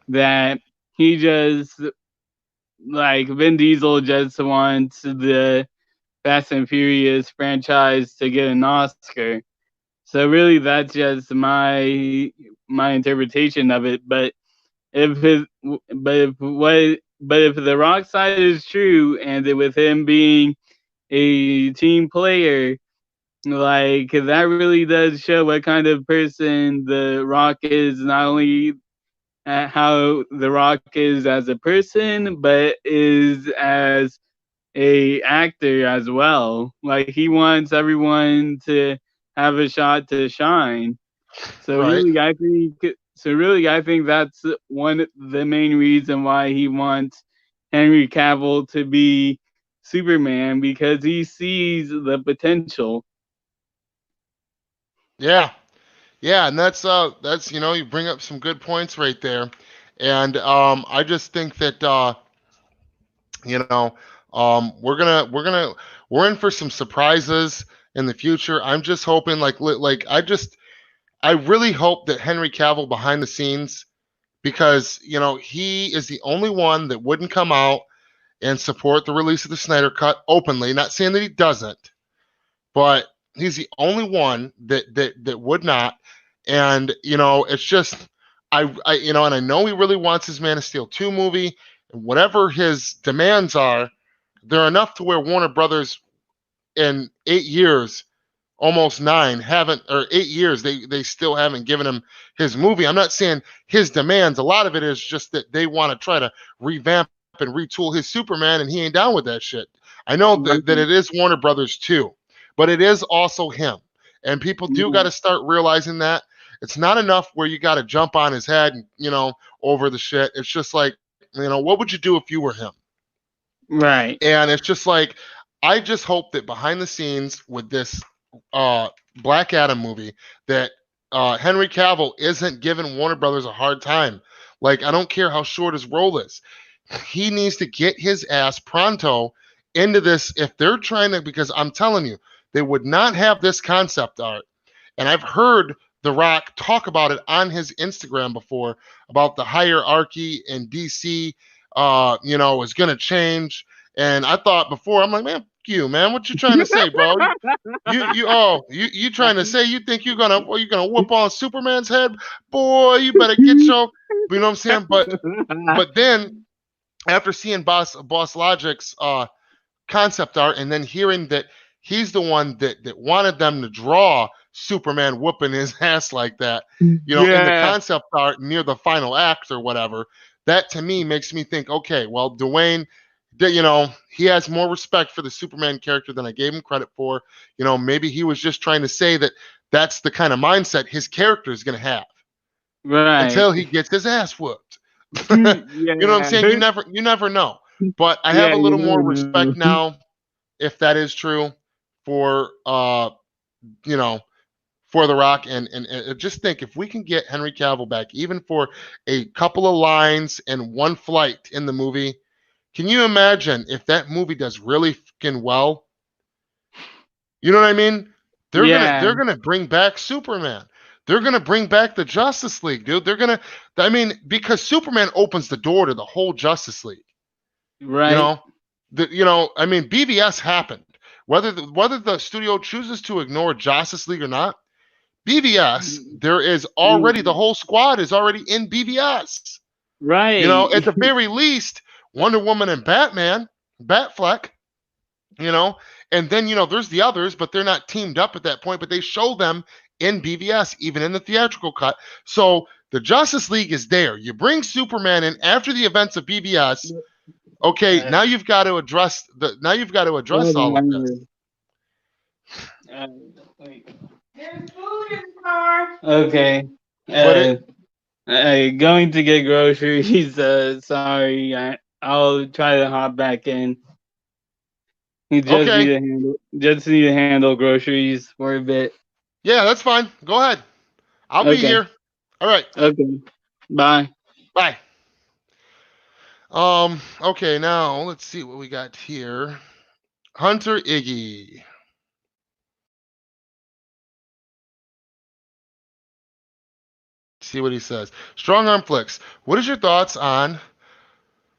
that he just, like, Vin Diesel just wants the Fast and Furious franchise to get an Oscar. So really, that's just my interpretation of it. If his, but if the Rock side is true, and with him being a team player, like, that really does show what kind of person the Rock is. Not only how the Rock is as a person, but is as a actor as well. Like, he wants everyone to have a shot to shine. So right. really, I think that's one the main reason why he wants Henry Cavill to be Superman, because he sees the potential. Yeah, yeah, and that's you bring up some good points right there, and I just think that you know we're in for some surprises in the future. I'm just hoping, I really hope that Henry Cavill behind the scenes, because he is the only one that wouldn't come out and support the release of the Snyder Cut openly. Not saying that he doesn't, but he's the only one that would not. And it's just and I know he really wants his Man of Steel 2 movie, and whatever his demands are, they're enough to where Warner Brothers in 8 years, almost nine, haven't or 8 years, they still haven't given him his movie. I'm not saying his demands. A lot of it is just that they want to try to revamp and retool his Superman, and he ain't down with that shit. I know that Right. it is Warner Brothers too, but it is also him. And people do got Yeah. to start realizing that it's not enough where you got to jump on his head and over the shit. It's just like, what would you do if you were him? Right. And it's just like, I just hope that behind the scenes with this uh, Black Adam movie, that Henry Cavill isn't giving Warner Brothers a hard time. Like, I don't care how short his role is. He needs to get his ass pronto into this. If they're trying to, because I'm telling you, they would not have this concept art. And I've heard The Rock talk about it on his Instagram before about the hierarchy in DC, is going to change. And I thought before, I'm like, man, you, man, what you trying to say, bro? You trying to say you think you're gonna whoop on Superman's head, boy? You better get your, you know what I'm saying? But then after seeing Boss Logic's concept art and then hearing that he's the one that wanted them to draw Superman whooping his ass like that, in the Yeah. concept art near the final act or whatever, that to me makes me think, okay, well, Dwayne, he has more respect for the Superman character than I gave him credit for. Maybe he was just trying to say that that's the kind of mindset his character is going to have Right. until he gets his ass whooped. You know what I'm Yeah. saying? You never know. But I have Yeah, a you little never more know. respect now, if that is true, for you know, for The Rock, and just think if we can get Henry Cavill back, even for a couple of lines and one flight in the movie, can you imagine if that movie does really fucking well? You know what I mean? Yeah. They're gonna bring back Superman. They're gonna bring back the Justice League, dude. I mean, because Superman opens the door to the whole Justice League. You Right. know, I mean, BVS happened. Whether the studio chooses to ignore Justice League or not, BVS, there is already the whole squad is already in BVS. At Right. the very least, Wonder Woman and Batman, Batfleck, you know, and then there's the others, but they're not teamed up at that point. But they show them in BVS, even in the theatrical cut. So the Justice League is there. You bring Superman in after the events of BVS. Okay, Uh, now you've got to address hold all of this. on. Uh, wait. There's food in the car. Okay. But it Going to get groceries. Sorry. I'll try to hop back in. You okay, just need to handle groceries for a bit. yeah, that's fine. Go ahead. I'll be Okay. here. All right, Okay. Bye. bye. Okay, now let's see what we got here. Hunter Iggy. See what he says. Strong arm flicks. What is your thoughts on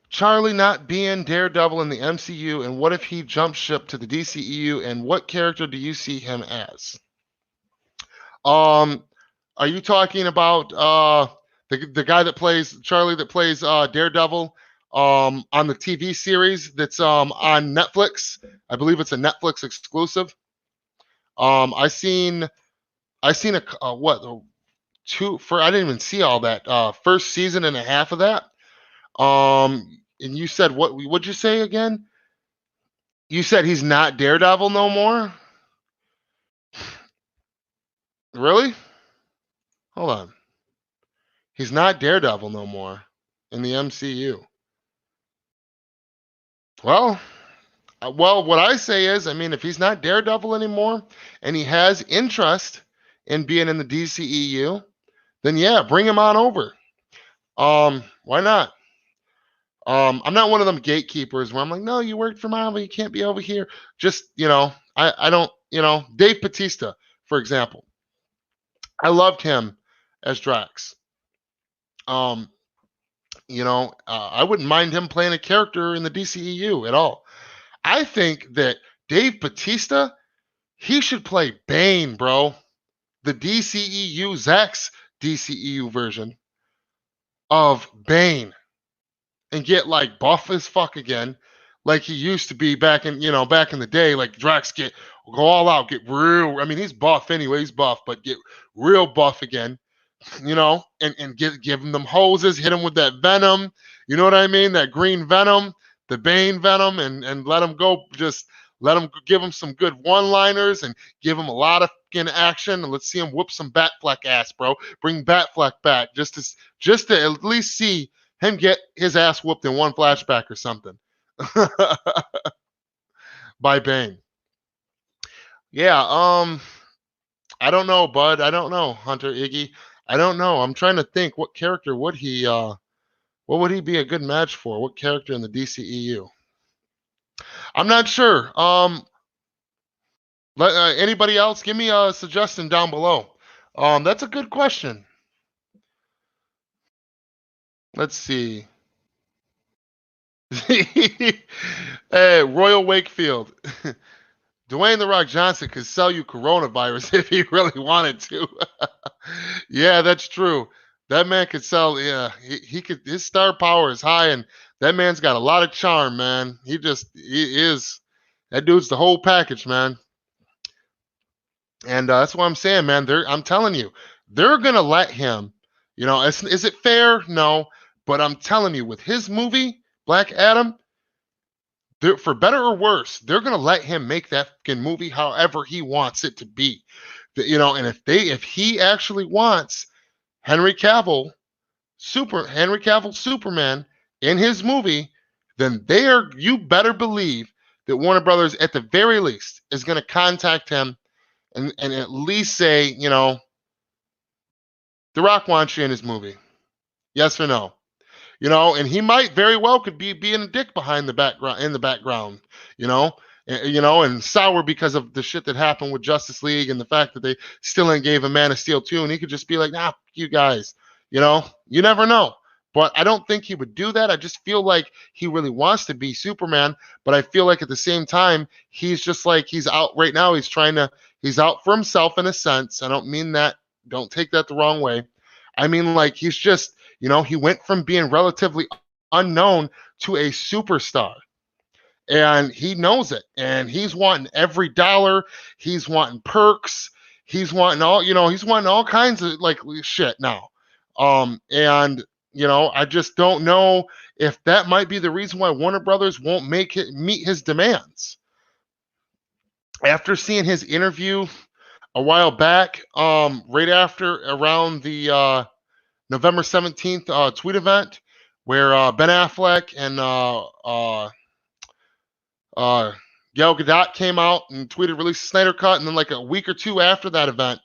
Charlie not being Daredevil in the MCU, and what if he jumps ship to the DCEU, and what character do you see him as? Um, are you talking about the guy that plays Charlie, that plays Daredevil on the TV series that's on Netflix? I believe it's a Netflix exclusive. I seen what two for I didn't even see all that first season and a half of that. And you said what'd you say again? You said he's not Daredevil no more? Really? Hold on. He's not Daredevil no more in the MCU. Well, what I say is, I mean, if he's not Daredevil anymore and he has interest in being in the DCEU, then yeah, bring him on over. Why not? I'm not one of them gatekeepers where I'm like, no, you worked for Marvel, you can't be over here. Just, I don't, Dave Batista, for example. I loved him as Drax. Um, I wouldn't mind him playing a character in the DCEU at all. I think that Dave Batista, he should play Bane, bro. The DCEU, Zack's DCEU version of Bane, and get like buff as fuck again, like he used to be back in the day. Like Drax go all out, get real. I mean, he's buff anyway, he's buff, but get real buff again. And give him them hoses, hit him with that venom. You know what I mean? That green venom, the Bane venom, and let him go. Just let him give him some good one-liners and give him a lot of fucking action. And let's see him whoop some Batfleck ass, bro. Bring Batfleck back just to at least see him get his ass whooped in one flashback or something by Bane. Yeah. I don't know, bud. I don't know, Hunter Iggy. I don't know. I'm trying to think what character would he What would he be a good match for? What character in the DCEU? I'm not sure. Anybody else? Give me a suggestion down below. That's a good question. Let's see. Hey, Royal Wakefield. Dwayne The Rock Johnson could sell you coronavirus if he really wanted to. Yeah, that's true. That man could sell. Yeah, he could. His star power is high, and that man's got a lot of charm, man. He is. That dude's the whole package, man. And that's what I'm saying, man. I'm telling you, they're gonna let him. Is it fair? No, but I'm telling you, with his movie Black Adam, for better or worse, they're gonna let him make that fucking movie however he wants it to be. And if he actually wants Henry Cavill, Henry Cavill Superman in his movie, then you better believe that Warner Brothers, at the very least, is going to contact him and at least say, The Rock wants you in his movie. Yes or no? And he might very well could be being a dick behind the background in the background, and sour because of the shit that happened with Justice League and the fact that they still ain't gave him Man of Steel 2, and he could just be like, nah, you guys, you never know. But I don't think he would do that. I just feel like he really wants to be Superman, but I feel like at the same time, he's just like, he's out right now. He's out for himself in a sense. I don't mean that. Don't take that the wrong way. I mean, like, he's just, he went from being relatively unknown to a superstar. And he knows it. And he's wanting every dollar. He's wanting perks. He's wanting all kinds of like shit now. And I just don't know if that might be the reason why Warner Brothers won't meet his demands. After seeing his interview a while back, right after around the November 17th tweet event where Ben Affleck and Gal Gadot came out and tweeted release the Snyder Cut, and then like a week or two after that event,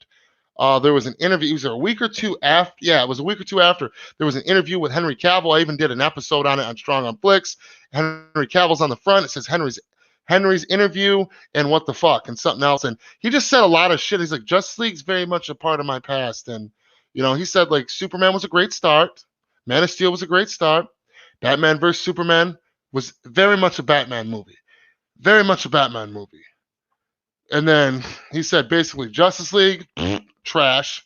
there was an interview. It was a week or two after. Yeah, it was a week or two after. There was an interview with Henry Cavill. I even did an episode on it on Strong on Flicks. Henry Cavill's on the front. It says Henry's interview and what the fuck and something else. And he just said a lot of shit. He's like, Justice League's very much a part of my past. And, he said like Superman was a great start. Man of Steel was a great start. Batman vs. Superman was very much a Batman movie. Very much a Batman movie. And then he said basically Justice League, trash.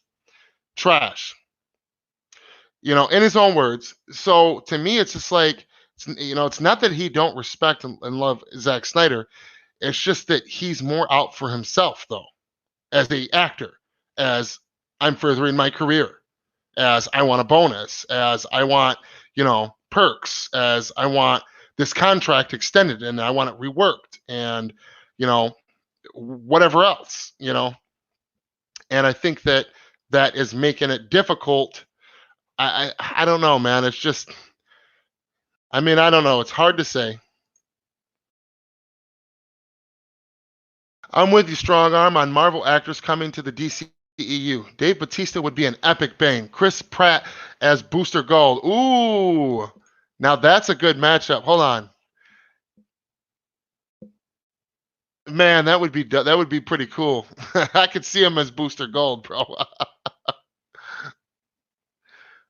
In his own words. So to me, it's just like, it's not that he don't respect and love Zack Snyder. It's just that he's more out for himself, though, as the actor, as I'm furthering my career, as I want a bonus, as I want, perks, as I want this contract extended and I want it reworked and, whatever else, And I think that is making it difficult. I don't know, man. It's just, I don't know. It's hard to say. I'm with you, Strong Arm, on Marvel actors coming to the DCEU. Dave Bautista would be an epic bang. Chris Pratt as Booster Gold. Ooh, now that's a good matchup. Hold on, man. That would be pretty cool. I could see him as Booster Gold, bro.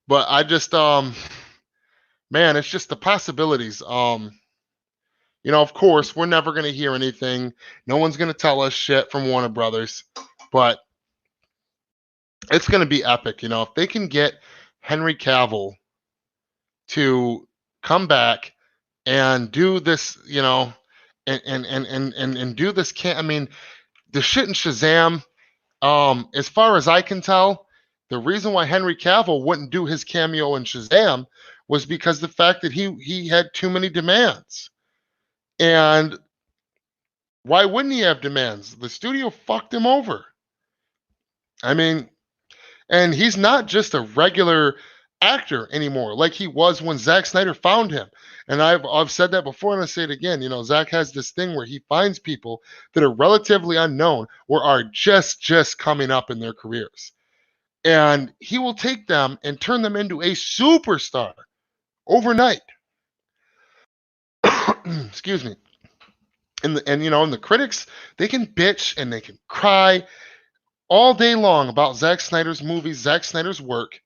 But I just man, it's just the possibilities. Of course, we're never going to hear anything. No one's going to tell us shit from Warner Brothers, but it's going to be epic. If they can get Henry Cavill to come back and do this, and do this. The shit in Shazam. As far as I can tell, the reason why Henry Cavill wouldn't do his cameo in Shazam was because the fact that he had too many demands. And why wouldn't he have demands? The studio fucked him over. And he's not just a regular actor anymore like he was when Zack Snyder found him. And I've said that before and I say it again. Zack has this thing where he finds people that are relatively unknown or are just coming up in their careers. And he will take them and turn them into a superstar overnight. Excuse me. And the critics, they can bitch and they can cry all day long about Zack Snyder's movies, Zack Snyder's work.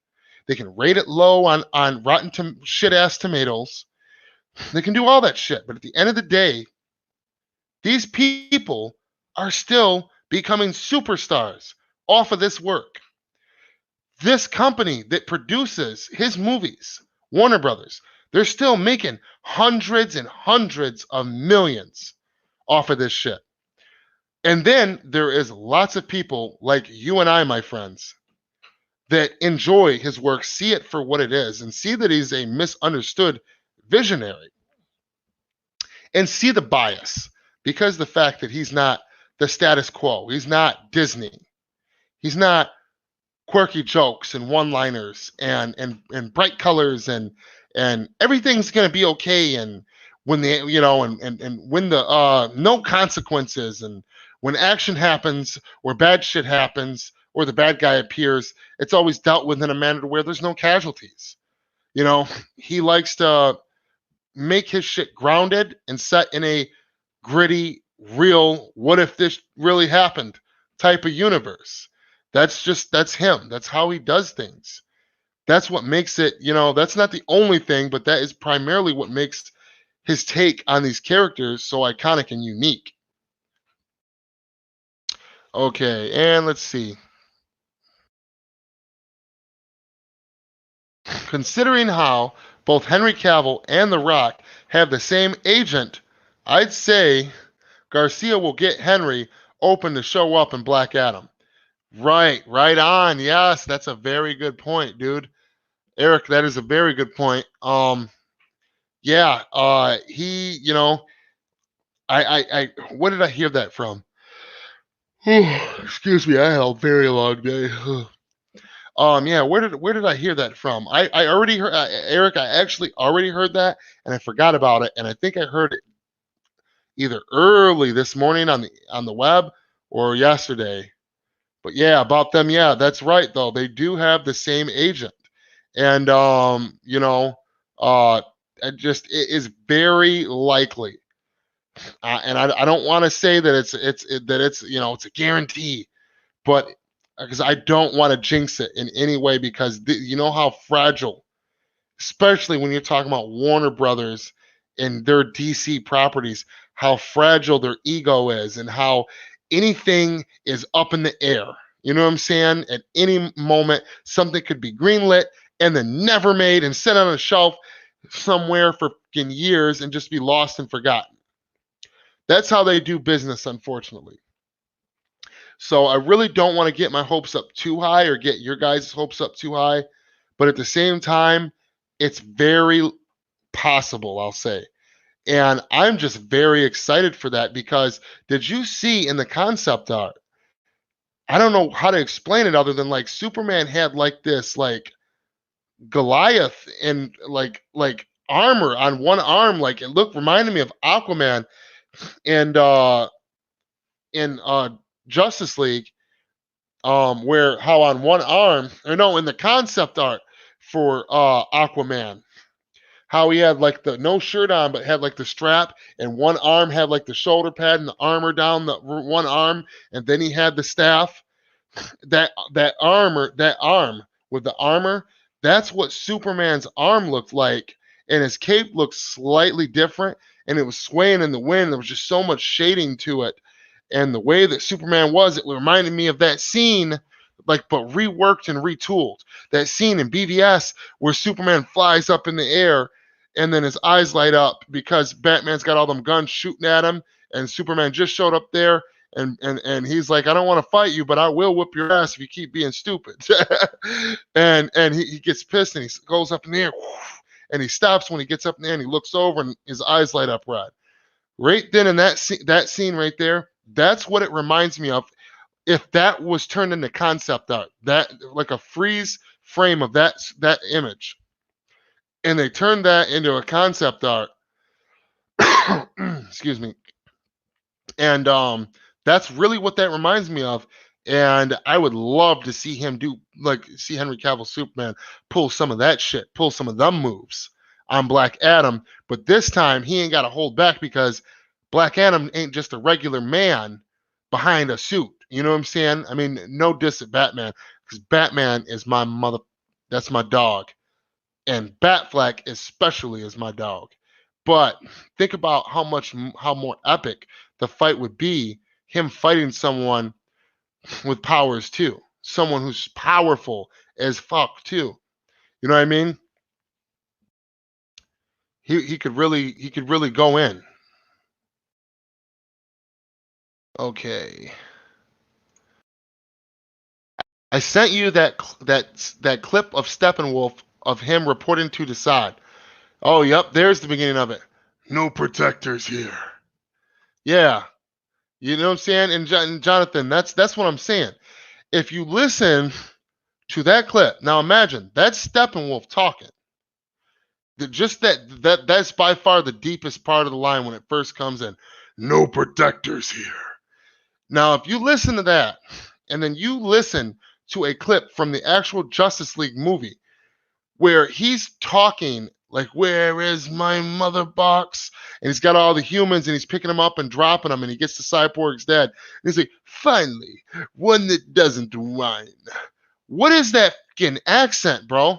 They can rate it low on rotten shit ass tomatoes. They can do all that shit, but at the end of the day, these people are still becoming superstars off of this work. This company that produces his movies, Warner Brothers, they're still making hundreds and hundreds of millions off of this shit. And then there is lots of people like you and I, my friends, that enjoy his work, see it for what it is, and see that he's a misunderstood visionary, and see the bias because the fact that he's not the status quo, he's not Disney, he's not quirky jokes and one-liners and bright colors and everything's gonna be okay, and when the and when the no consequences, and when action happens or bad shit happens or the bad guy appears, it's always dealt with in a manner where there's no casualties. He likes to make his shit grounded and set in a gritty, real, what if this really happened type of universe. That's him. That's how he does things. That's what makes it, that's not the only thing, but that is primarily what makes his take on these characters so iconic and unique. Okay, and let's see. Considering how both Henry Cavill and The Rock have the same agent, I'd say Garcia will get Henry open to show up in Black Adam. Right on. Yes, that's a very good point, dude. Eric, that is a very good point. Yeah, he, what did I hear that from? Excuse me, I had a very long day. Yeah, where did I hear that from? I already heard Eric. I actually already heard that, and I forgot about it. And I think I heard it either early this morning on the web or yesterday. But yeah, about them, yeah, that's right though. They do have the same agent, and it is very likely. And I don't want to say that it's a guarantee, but because I don't want to jinx it in any way, because you know how fragile, especially when you're talking about Warner Brothers and their DC properties, how fragile their ego is and how anything is up in the air. You know what I'm saying? At any moment, something could be greenlit and then never made and sit on a shelf somewhere for years and just be lost and forgotten. That's how they do business, unfortunately. So I really don't want to get my hopes up too high or get your guys' hopes up too high. But at the same time, it's very possible, I'll say. And I'm just very excited for that, because did you see in the concept art? I don't know how to explain it other than like Superman had like this like Goliath and like armor on one arm, like it reminded me of Aquaman and in Justice League, where how on one arm, or no, in the concept art for Aquaman, how he had like the no shirt on, but had like the strap, and one arm had like the shoulder pad and the armor down the one arm, and then he had the staff. That arm with the armor, that's what Superman's arm looked like, and his cape looked slightly different, and it was swaying in the wind. There was just so much shading to it, and the way that Superman was, it reminded me of that scene, like but reworked and retooled. That scene in BVS where Superman flies up in the air, and then his eyes light up because Batman's got all them guns shooting at him, and Superman just showed up there. And he's like, I don't want to fight you, but I will whip your ass if you keep being stupid. and he gets pissed and he goes up in the air, and he stops when he gets up in the air and he looks over and his eyes light up red. Right then in that scene right there, that's what it reminds me of. If that was turned into concept art, that like a freeze frame of that image, and they turned that into a concept art, excuse me, and that's really what that reminds me of. And I would love to see him see Henry Cavill Superman pull some of that shit, pull some of them moves on Black Adam, but this time he ain't got to hold back because Black Adam ain't just a regular man behind a suit. You know what I'm saying? I mean, no diss at Batman because Batman is my mother. That's my dog, and Batfleck especially is my dog. But think about how more epic the fight would be. Him fighting someone with powers too, someone who's powerful as fuck too. You know what I mean? He could really go in. Okay. I sent you that clip of Steppenwolf of him reporting to Desaad. Oh, yep, there's the beginning of it. No protectors here. Yeah, you know what I'm saying? And Jonathan, that's what I'm saying. If you listen to that clip, now imagine that's Steppenwolf talking. Just that's by far the deepest part of the line when it first comes in. No protectors here. Now, if you listen to that, and then you listen to a clip from the actual Justice League movie where he's talking like, "Where is my mother box?" And he's got all the humans and he's picking them up and dropping them, and he gets to Cyborg's dad. And he's like, "Finally, one that doesn't whine." What is that fucking accent, bro?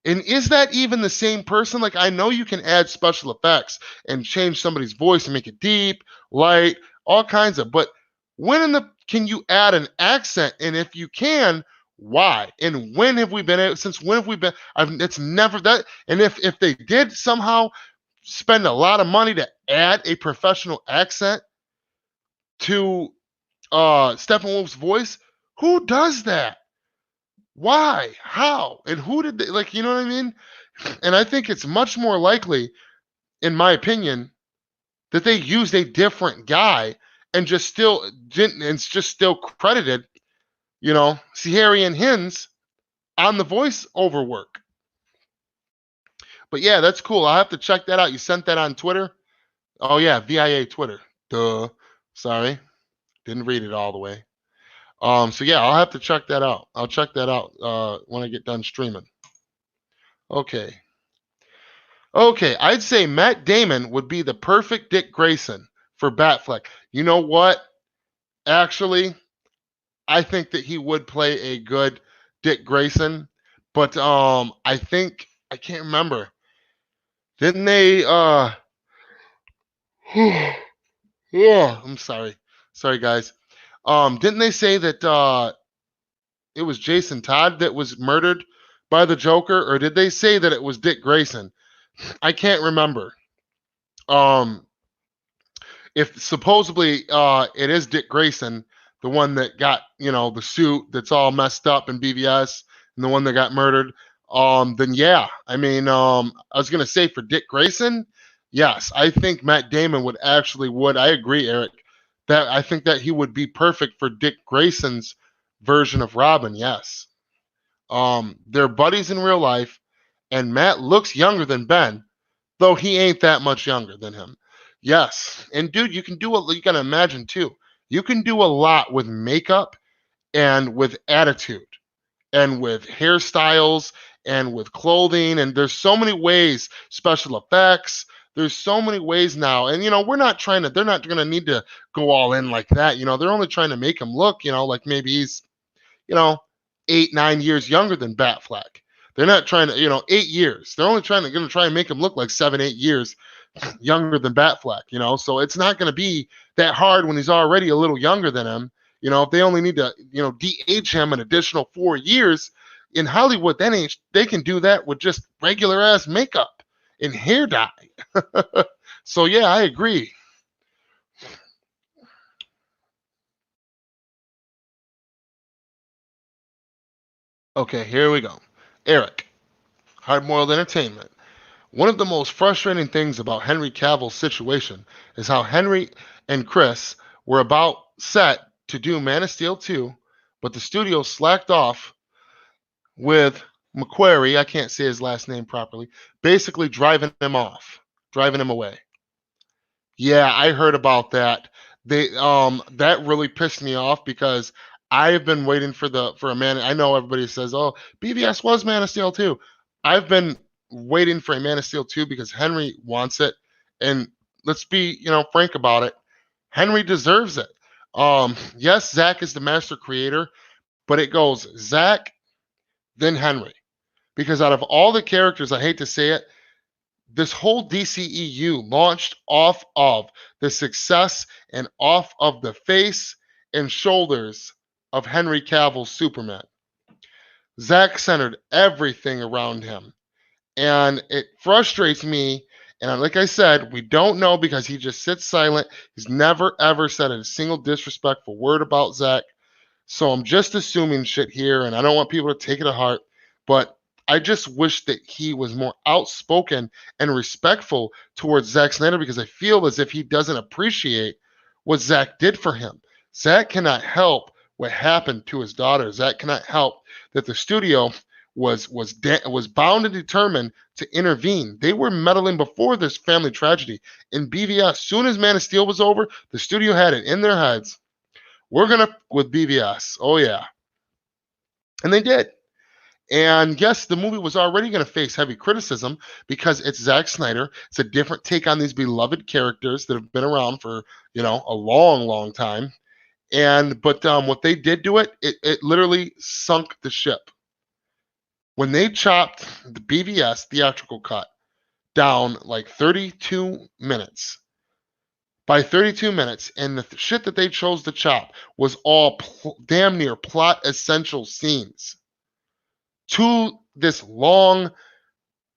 And is that even the same person? Like, I know you can add special effects and change somebody's voice and make it deep, light, all kinds of, but when in the can you add an accent? And if you can, why? And when have we been since when have we been? It's never that. And if they did somehow spend a lot of money to add a professional accent to Steppenwolf's voice, who does that? Why? How? And who did they like? You know what I mean? And I think it's much more likely, in my opinion, that they used a different guy and just still didn't, and it's just still credited, Saharian Hins on the voiceover work. But yeah, that's cool. I'll have to check that out. You sent that on Twitter? Oh yeah, VIA Twitter. Duh. Sorry. Didn't read it all the way. So yeah, I'll have to check that out. I'll check that out when I get done streaming. Okay. Okay, I'd say Matt Damon would be the perfect Dick Grayson for Batfleck. You know what? Actually, I think that he would play a good Dick Grayson, but I think I can't remember. Didn't they yeah, I'm sorry. Sorry guys. Didn't they say that it was Jason Todd that was murdered by the Joker, or did they say that it was Dick Grayson? I can't remember. If supposedly it is Dick Grayson, the one that got the suit that's all messed up in BVS, and the one that got murdered, then yeah, I mean, I was gonna say for Dick Grayson, yes, I think Matt Damon would. I agree, Eric. That I think that he would be perfect for Dick Grayson's version of Robin. Yes, they're buddies in real life, and Matt looks younger than Ben, though he ain't that much younger than him. Yes, and dude, you can do you gotta imagine too. You can do a lot with makeup and with attitude and with hairstyles and with clothing, and there's so many ways, special effects. There's so many ways now, and we're not trying to. They're not going to need to go all in like that. They're only trying to make him look, like maybe he's, 8, 9 years younger than Batfleck. They're not trying to, 8 years. They're only going to try and make him look like 7, 8 years younger than Batfleck, so it's not going to be that hard when he's already a little younger than him. If they only need to, de-age him an additional 4 years in Hollywood, then they can do that with just regular ass makeup and hair dye. So yeah, I agree. Okay, here we go. Eric, Hardboiled Entertainment. One of the most frustrating things about Henry Cavill's situation is how Henry and Chris were about set to do Man of Steel 2, but the studio slacked off with Macquarie, I can't say his last name properly, basically driving him away. Yeah, I heard about that. That really pissed me off because I have been waiting for a man. I know everybody says, "Oh, BVS was Man of Steel too." I've been waiting for a Man of Steel 2 because Henry wants it. And let's be, frank about it. Henry deserves it. Yes, Zach is the master creator, but it goes Zach, then Henry. Because out of all the characters, I hate to say it, this whole DCEU launched off of the success and off of the face and shoulders of Henry Cavill's Superman. Zach centered everything around him. And it frustrates me. And like I said, we don't know because he just sits silent. He's never, ever said a single disrespectful word about Zach. So I'm just assuming shit here, and I don't want people to take it to heart. But I just wish that he was more outspoken and respectful towards Zack Snyder because I feel as if he doesn't appreciate what Zack did for him. Zack cannot help what happened to his daughter. Zack cannot help that the studio was bound and determined to intervene. They were meddling before this family tragedy. In BVS, soon as Man of Steel was over, the studio had it in their heads. We're gonna with BVS. Oh yeah. And they did. And yes, the movie was already going to face heavy criticism because it's Zack Snyder. It's a different take on these beloved characters that have been around for, a long, long time. But what they did to it literally sunk the ship. When they chopped the BVS theatrical cut down like 32 minutes, by 32 minutes, and the shit that they chose to chop was all damn near plot essential scenes to this long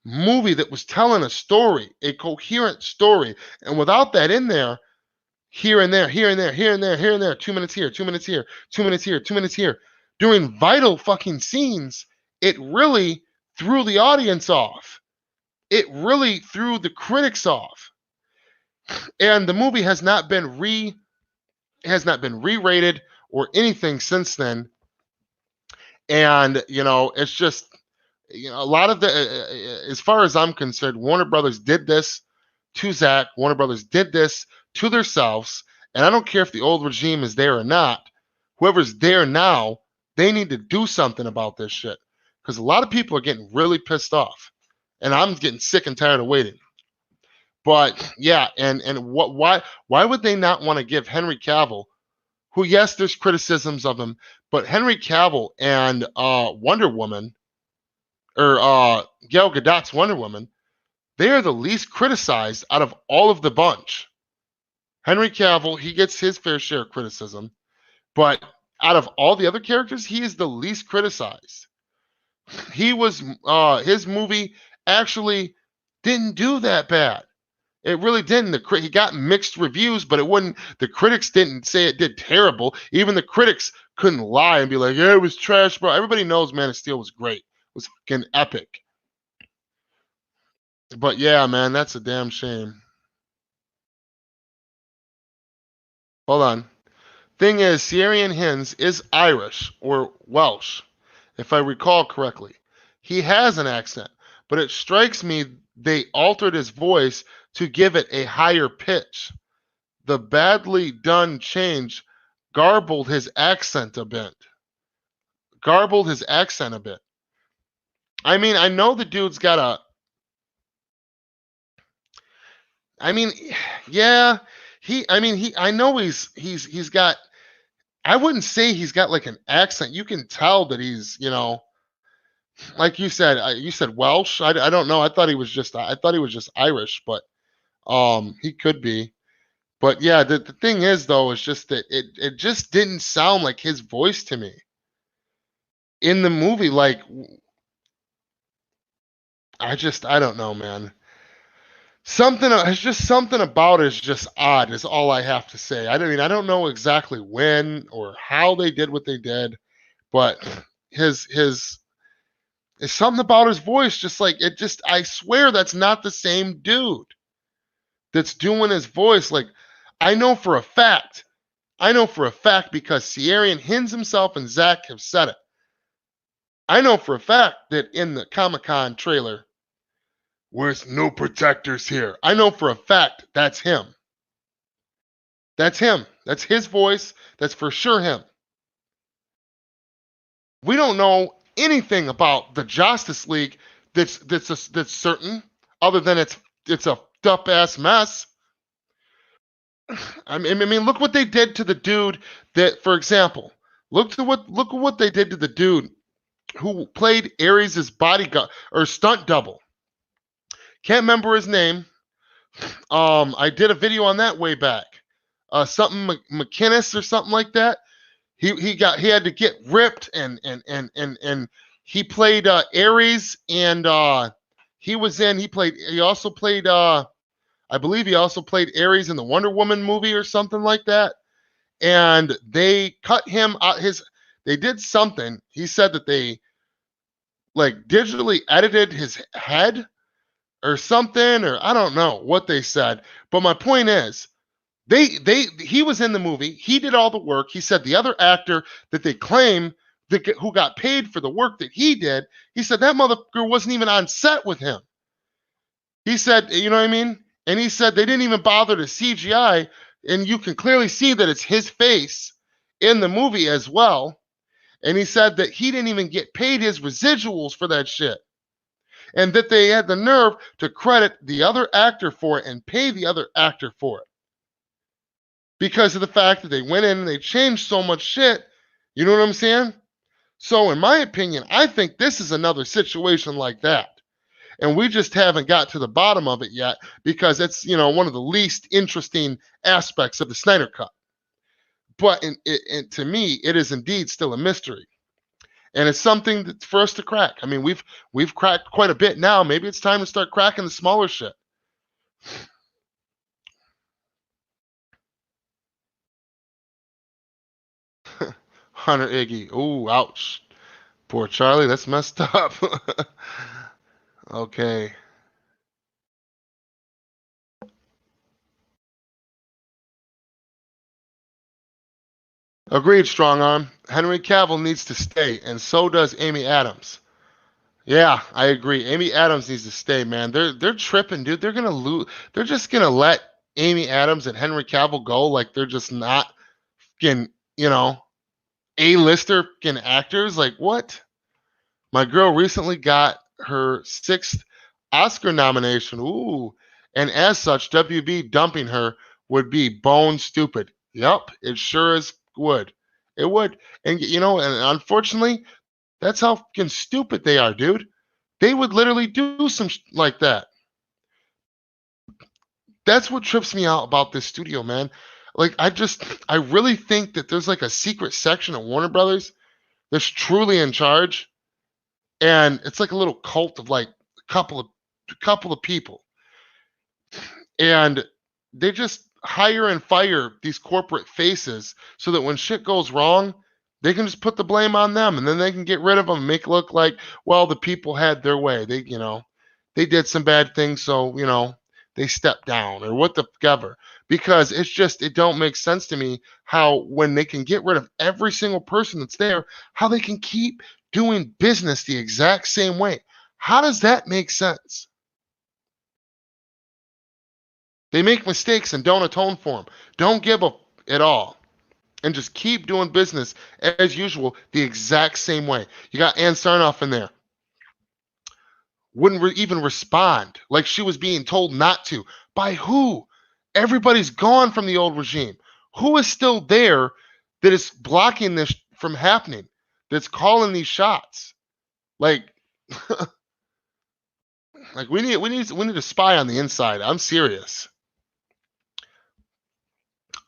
movie that was telling a story, a coherent story. And without that in there, here and there, here and there, here and there, here and there, 2 minutes here, 2 minutes here, 2 minutes here, 2 minutes here, during vital fucking scenes, it really threw the audience off. It really threw the critics off. And the movie has not been re-rated or anything since then. And it's just a lot of as far as I'm concerned, Warner Brothers did this to Zach. Warner Brothers did this to themselves. And I don't care if the old regime is there or not. Whoever's there now, they need to do something about this shit. Because a lot of people are getting really pissed off. And I'm getting sick and tired of waiting. But yeah, and why would they not want to give Henry Cavill, who, yes, there's criticisms of him, but Henry Cavill and Wonder Woman, or Gal Gadot's Wonder Woman, they are the least criticized out of all of the bunch. Henry Cavill, he gets his fair share of criticism, but out of all the other characters, he is the least criticized. His movie actually didn't do that bad. It really didn't. He got mixed reviews, but the critics didn't say it did terrible. Even the critics couldn't lie and be like, yeah, it was trash, bro. Everybody knows Man of Steel was great. It was fucking epic. But yeah, man, that's a damn shame. Hold on. Thing is, Ciarán Hinds is Irish or Welsh, if I recall correctly. He has an accent, but it strikes me they altered his voice to give it a higher pitch. The badly done change garbled his accent a bit. I mean, I know the dude's got a. I mean, yeah, I know he's got. I wouldn't say he's got like an accent. You can tell that he's, like you said Welsh. I don't know. I thought he was just Irish, but he could be. But yeah, the thing is though, is just that it just didn't sound like his voice to me in the movie. Like I don't know, man. It's just something about it is just odd. Is all I have to say. I mean, I don't know exactly when or how they did what they did, but his it's something about his voice. Just like it, just I swear that's not the same dude that's doing his voice. Like I know for a fact because Ciarán Hinds himself and Zach have said it. I know for a fact that in the Comic-Con trailer, "There's no protectors here." I know for a fact that's him. That's him. That's his voice. That's for sure him. We don't know anything about the Justice League that's certain, other than it's a up ass mess. I mean, look what they did to the dude that, for example, look at what they did to the dude who played Ares' bodyguard or stunt double. Can't remember his name. I did a video on that way back. Something McKinnis or something like that. He had to get ripped and he played Ares and he also played I believe he also played Ares in the Wonder Woman movie or something like that. And they cut him out they did something. He said that they like digitally edited his head or something, or I don't know what they said. But my point is, he was in the movie. He did all the work. He said the other actor that they claim who got paid for the work that he did, he said that motherfucker wasn't even on set with him. He said, you know what I mean? And he said they didn't even bother to CGI, and you can clearly see that it's his face in the movie as well. And he said that he didn't even get paid his residuals for that shit. And that they had the nerve to credit the other actor for it and pay the other actor for it. Because of the fact that they went in and they changed so much shit. You know what I'm saying? So, in my opinion, I think this is another situation like that. And we just haven't got to the bottom of it yet because it's, one of the least interesting aspects of the Snyder Cut. But to me, it is indeed still a mystery. And it's something that's for us to crack. I mean, we've cracked quite a bit now. Maybe it's time to start cracking the smaller shit. Hunter Iggy. Ooh, ouch. Poor Charlie. That's messed up. Okay. Agreed, strong arm. Henry Cavill needs to stay, and so does Amy Adams. Yeah, I agree. Amy Adams needs to stay, man. They're tripping, dude. They're gonna lose. They're just gonna let Amy Adams and Henry Cavill go like they're just not fucking, A-lister fucking actors. Like what? My girl recently got her sixth Oscar nomination. Ooh, and as such, WB dumping her would be bone stupid. Yep, it sure as would. It would, and and unfortunately, that's how fucking stupid they are, dude. They would literally do some like that. That's what trips me out about this studio, man. Like, I really think that there's like a secret section of Warner Brothers that's truly in charge, and it's like a little cult of like a couple of people, and they just hire and fire these corporate faces so that when shit goes wrong, they can just put the blame on them, and then they can get rid of them and make it look like, well, the people had their way. They did some bad things, so they stepped down or whatever. Because it don't make sense to me how when they can get rid of every single person that's there, how they can keep doing business the exact same way. How does that make sense? They make mistakes and don't atone for them. Don't give up at all. And just keep doing business as usual the exact same way. You got Ann Sarnoff in there. Wouldn't even respond like she was being told not to. By who? Everybody's gone from the old regime. Who is still there that is blocking this from happening? That's calling these shots? Like, like we need a spy on the inside. I'm serious.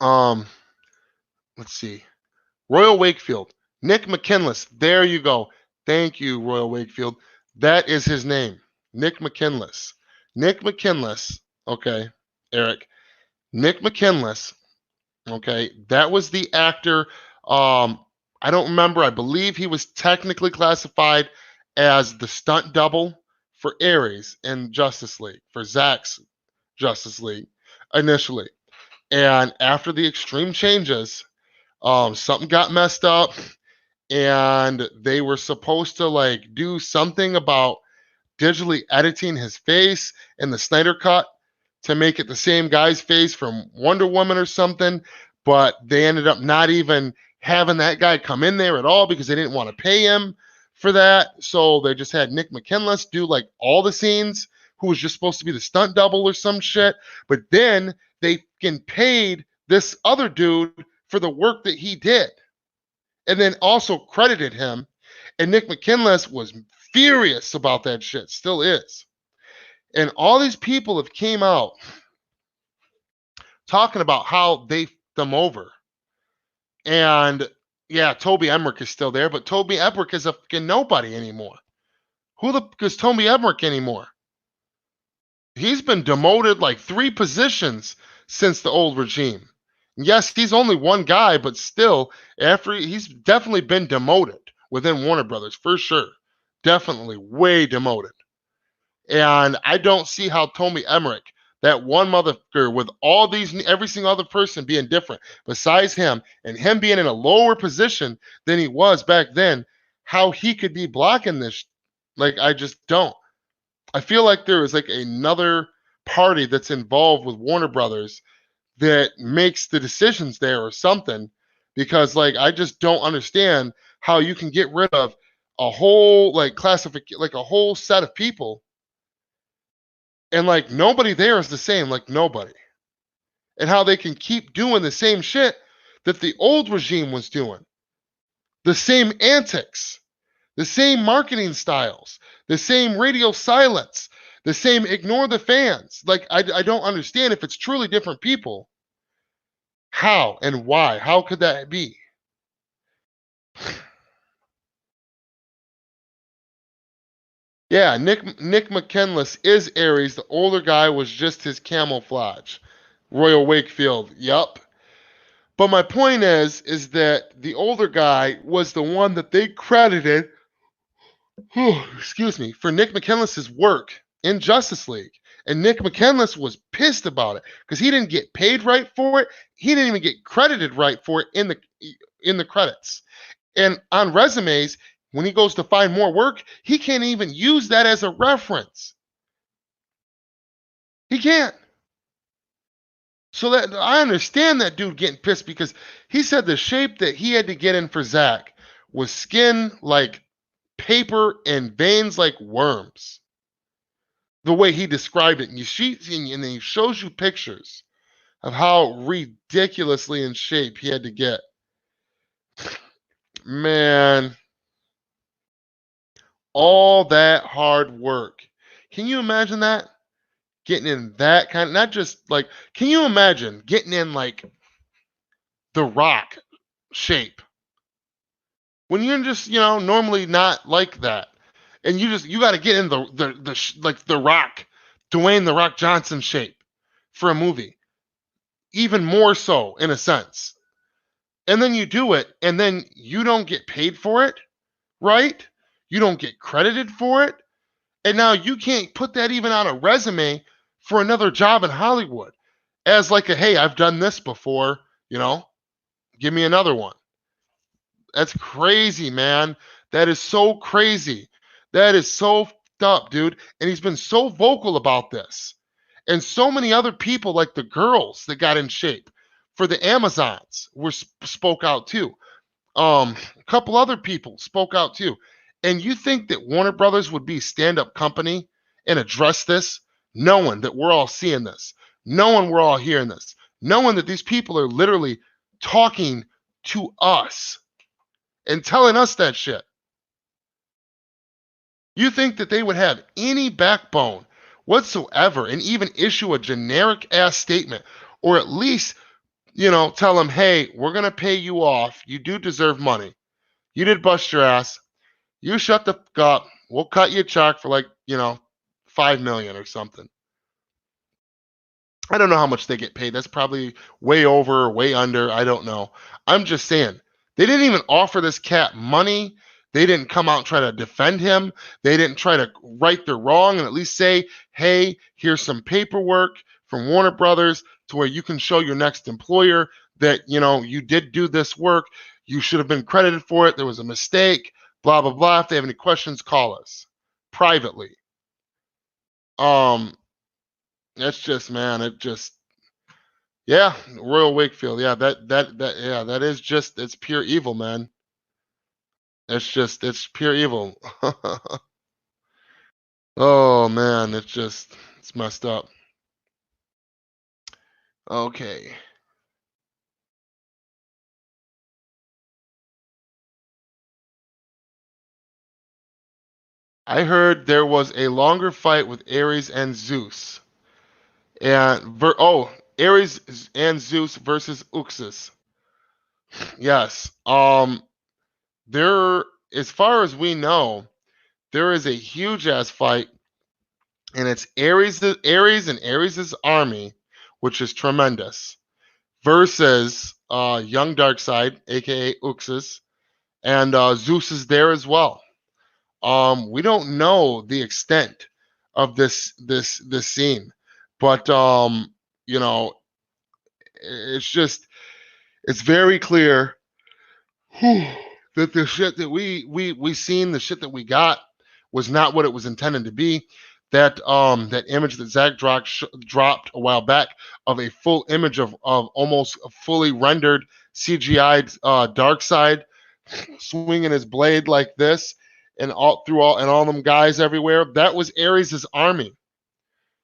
Um, let's see. Royal Wakefield, Nick McKinless. There you go. Thank you, Royal Wakefield. That is his name, Nick McKinless. Nick McKinless. Okay, Eric. Nick McKinless. Okay, that was the actor. I don't remember. I believe he was technically classified as the stunt double for Ares in Justice League, for Zack's Justice League initially. And after the extreme changes, something got messed up, and they were supposed to like do something about digitally editing his face in the Snyder Cut to make it the same guy's face from Wonder Woman or something, but they ended up not even having that guy come in there at all because they didn't want to pay him for that. So they just had Nick McKinless do like all the scenes, who was just supposed to be the stunt double or some shit. But then they can paid this other dude for the work that he did, and then also credited him. And Nick McKinless was furious about that shit, still is. And all these people have came out talking about how they fucked them over. And yeah, Toby Emmerich is still there, but Toby Emmerich is a fucking nobody anymore. Who the fuck is Toby Emmerich anymore? He's been demoted like 3 positions since the old regime. Yes, he's only one guy, but still, after he's definitely been demoted within Warner Brothers for sure. Definitely way demoted. And I don't see how Toby Emmerich, that one motherfucker with all these, every single other person being different besides him, and him being in a lower position than he was back then, how he could be blocking this. Like, I just don't. I feel like there is like another party that's involved with Warner Brothers that makes the decisions there or something, because like I just don't understand how you can get rid of a whole like like a whole set of people, and like nobody there is the same, like nobody. And how they can keep doing the same shit that the old regime was doing. The same antics, the same marketing styles, the same radio silence, the same ignore the fans. Like, I don't understand if it's truly different people. How and why? How could that be? Yeah, Nick McKinless is Aries. The older guy was just his camouflage. Royal Wakefield. Yup. But my point is that the older guy was the one that they credited, excuse me, for Nick McKinless's work in Justice League. And Nick McKinless was pissed about it because he didn't get paid right for it. He didn't even get credited right for it in the credits. And on resumes, when he goes to find more work, he can't even use that as a reference. He can't. So that I understand that dude getting pissed, because he said the shape that he had to get in for Zach was skin like paper and veins like worms. The way he described it, and and then he shows you pictures of how ridiculously in shape he had to get. Man, all that hard work. Can you imagine that? Getting in that kind of, not just like, can you imagine getting in like the Rock shape when you're just, normally not like that, and you got to get in like the Rock, Dwayne the Rock Johnson shape for a movie, even more so in a sense, and then you do it, and then you don't get paid for it, right? You don't get credited for it, and now you can't put that even on a resume for another job in Hollywood as like a, hey, I've done this before, give me another one. That's crazy, man. That is so crazy. That is so fucked up, dude. And he's been so vocal about this. And so many other people, like the girls that got in shape for the Amazons, spoke out too. A couple other people spoke out too. And you think that Warner Brothers would be stand-up company and address this, knowing that we're all seeing this, knowing we're all hearing this, knowing that these people are literally talking to us and telling us that shit? You think that they would have any backbone whatsoever and even issue a generic ass statement, or at least, tell them, hey, we're going to pay you off. You do deserve money. You did bust your ass. You shut the fuck up. We'll cut you a check for like, 5 million or something. I don't know how much they get paid. That's probably way over or way under. I don't know. I'm just saying, they didn't even offer this cat money. They didn't come out and try to defend him. They didn't try to right their wrong and at least say, hey, here's some paperwork from Warner Brothers to where you can show your next employer that, you did do this work. You should have been credited for it. There was a mistake, blah, blah, blah. If they have any questions, call us privately. That's just, man, yeah, Royal Wakefield. Yeah, that is just, it's pure evil, man. It's pure evil. Oh man, it's messed up. Okay. I heard there was a longer fight with Ares and Zeus. Ares and Zeus versus Uxus. Yes. There, as far as we know, there is a huge ass fight, and it's Ares and Ares's army, which is tremendous, versus young Darkseid, aka Uxus, and Zeus is there as well. We don't know the extent of this scene, but you know, it's very clear that the shit that we seen, the shit that we got, was not what it was intended to be. That image that Zach dropped a while back of a full image of almost a fully rendered CGI Dark Side swinging his blade like this, and all them guys everywhere. That was Ares' army.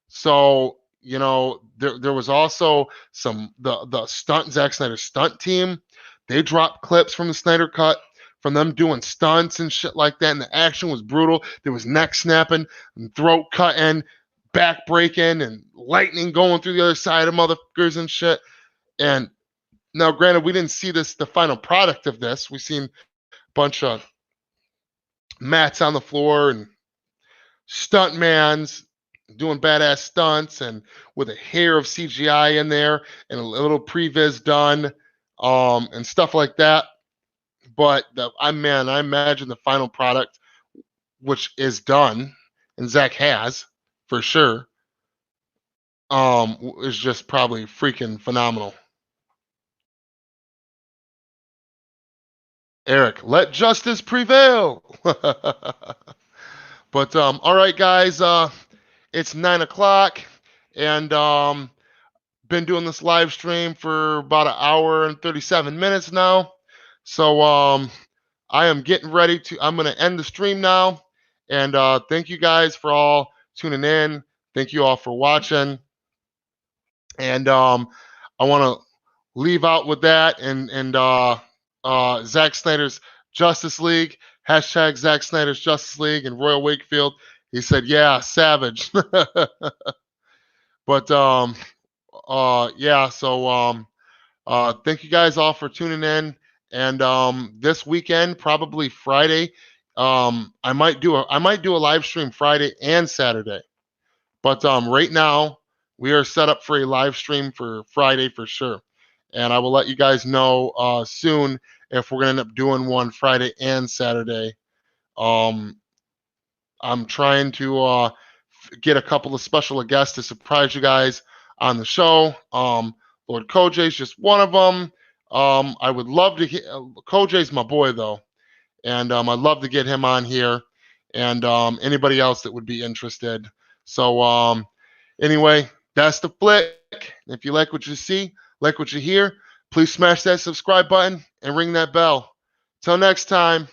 So there was also the stunt Zack Snyder stunt team. They dropped clips from the Snyder cut from them doing stunts and shit like that, and the action was brutal. There was neck snapping, and throat cutting, back breaking, and lightning going through the other side of motherfuckers and shit. And now, granted, we didn't see the final product of this. We seen a bunch of mats on the floor and stuntmans doing badass stunts and with a hair of CGI in there and a little previs done, and stuff like that. But I imagine the final product, which is done, and Zach has for sure, is just probably freaking phenomenal. Eric, let justice prevail. But all right, guys, it's 9 o'clock, and been doing this live stream for about an hour and 37 minutes now. So I am getting ready to. I'm going to end the stream now, and thank you guys for all tuning in. Thank you all for watching, and I want to leave out with that and Zack Snyder's Justice League, hashtag Zack Snyder's Justice League, and Royal Wakefield. He said, "Yeah, savage." But yeah. So thank you guys all for tuning in. And this weekend, probably Friday, I might do a live stream Friday and Saturday. But right now, we are set up for a live stream for Friday for sure. And I will let you guys know soon if we're going to end up doing one Friday and Saturday. Um, I'm trying to get a couple of special guests to surprise you guys on the show. Lord Koj's just one of them. I would love to. Koj's my boy though, and I'd love to get him on here, and anybody else that would be interested. So anyway, that's the flick. If you like what you see, like what you hear, please smash that subscribe button and ring that bell. Till next time.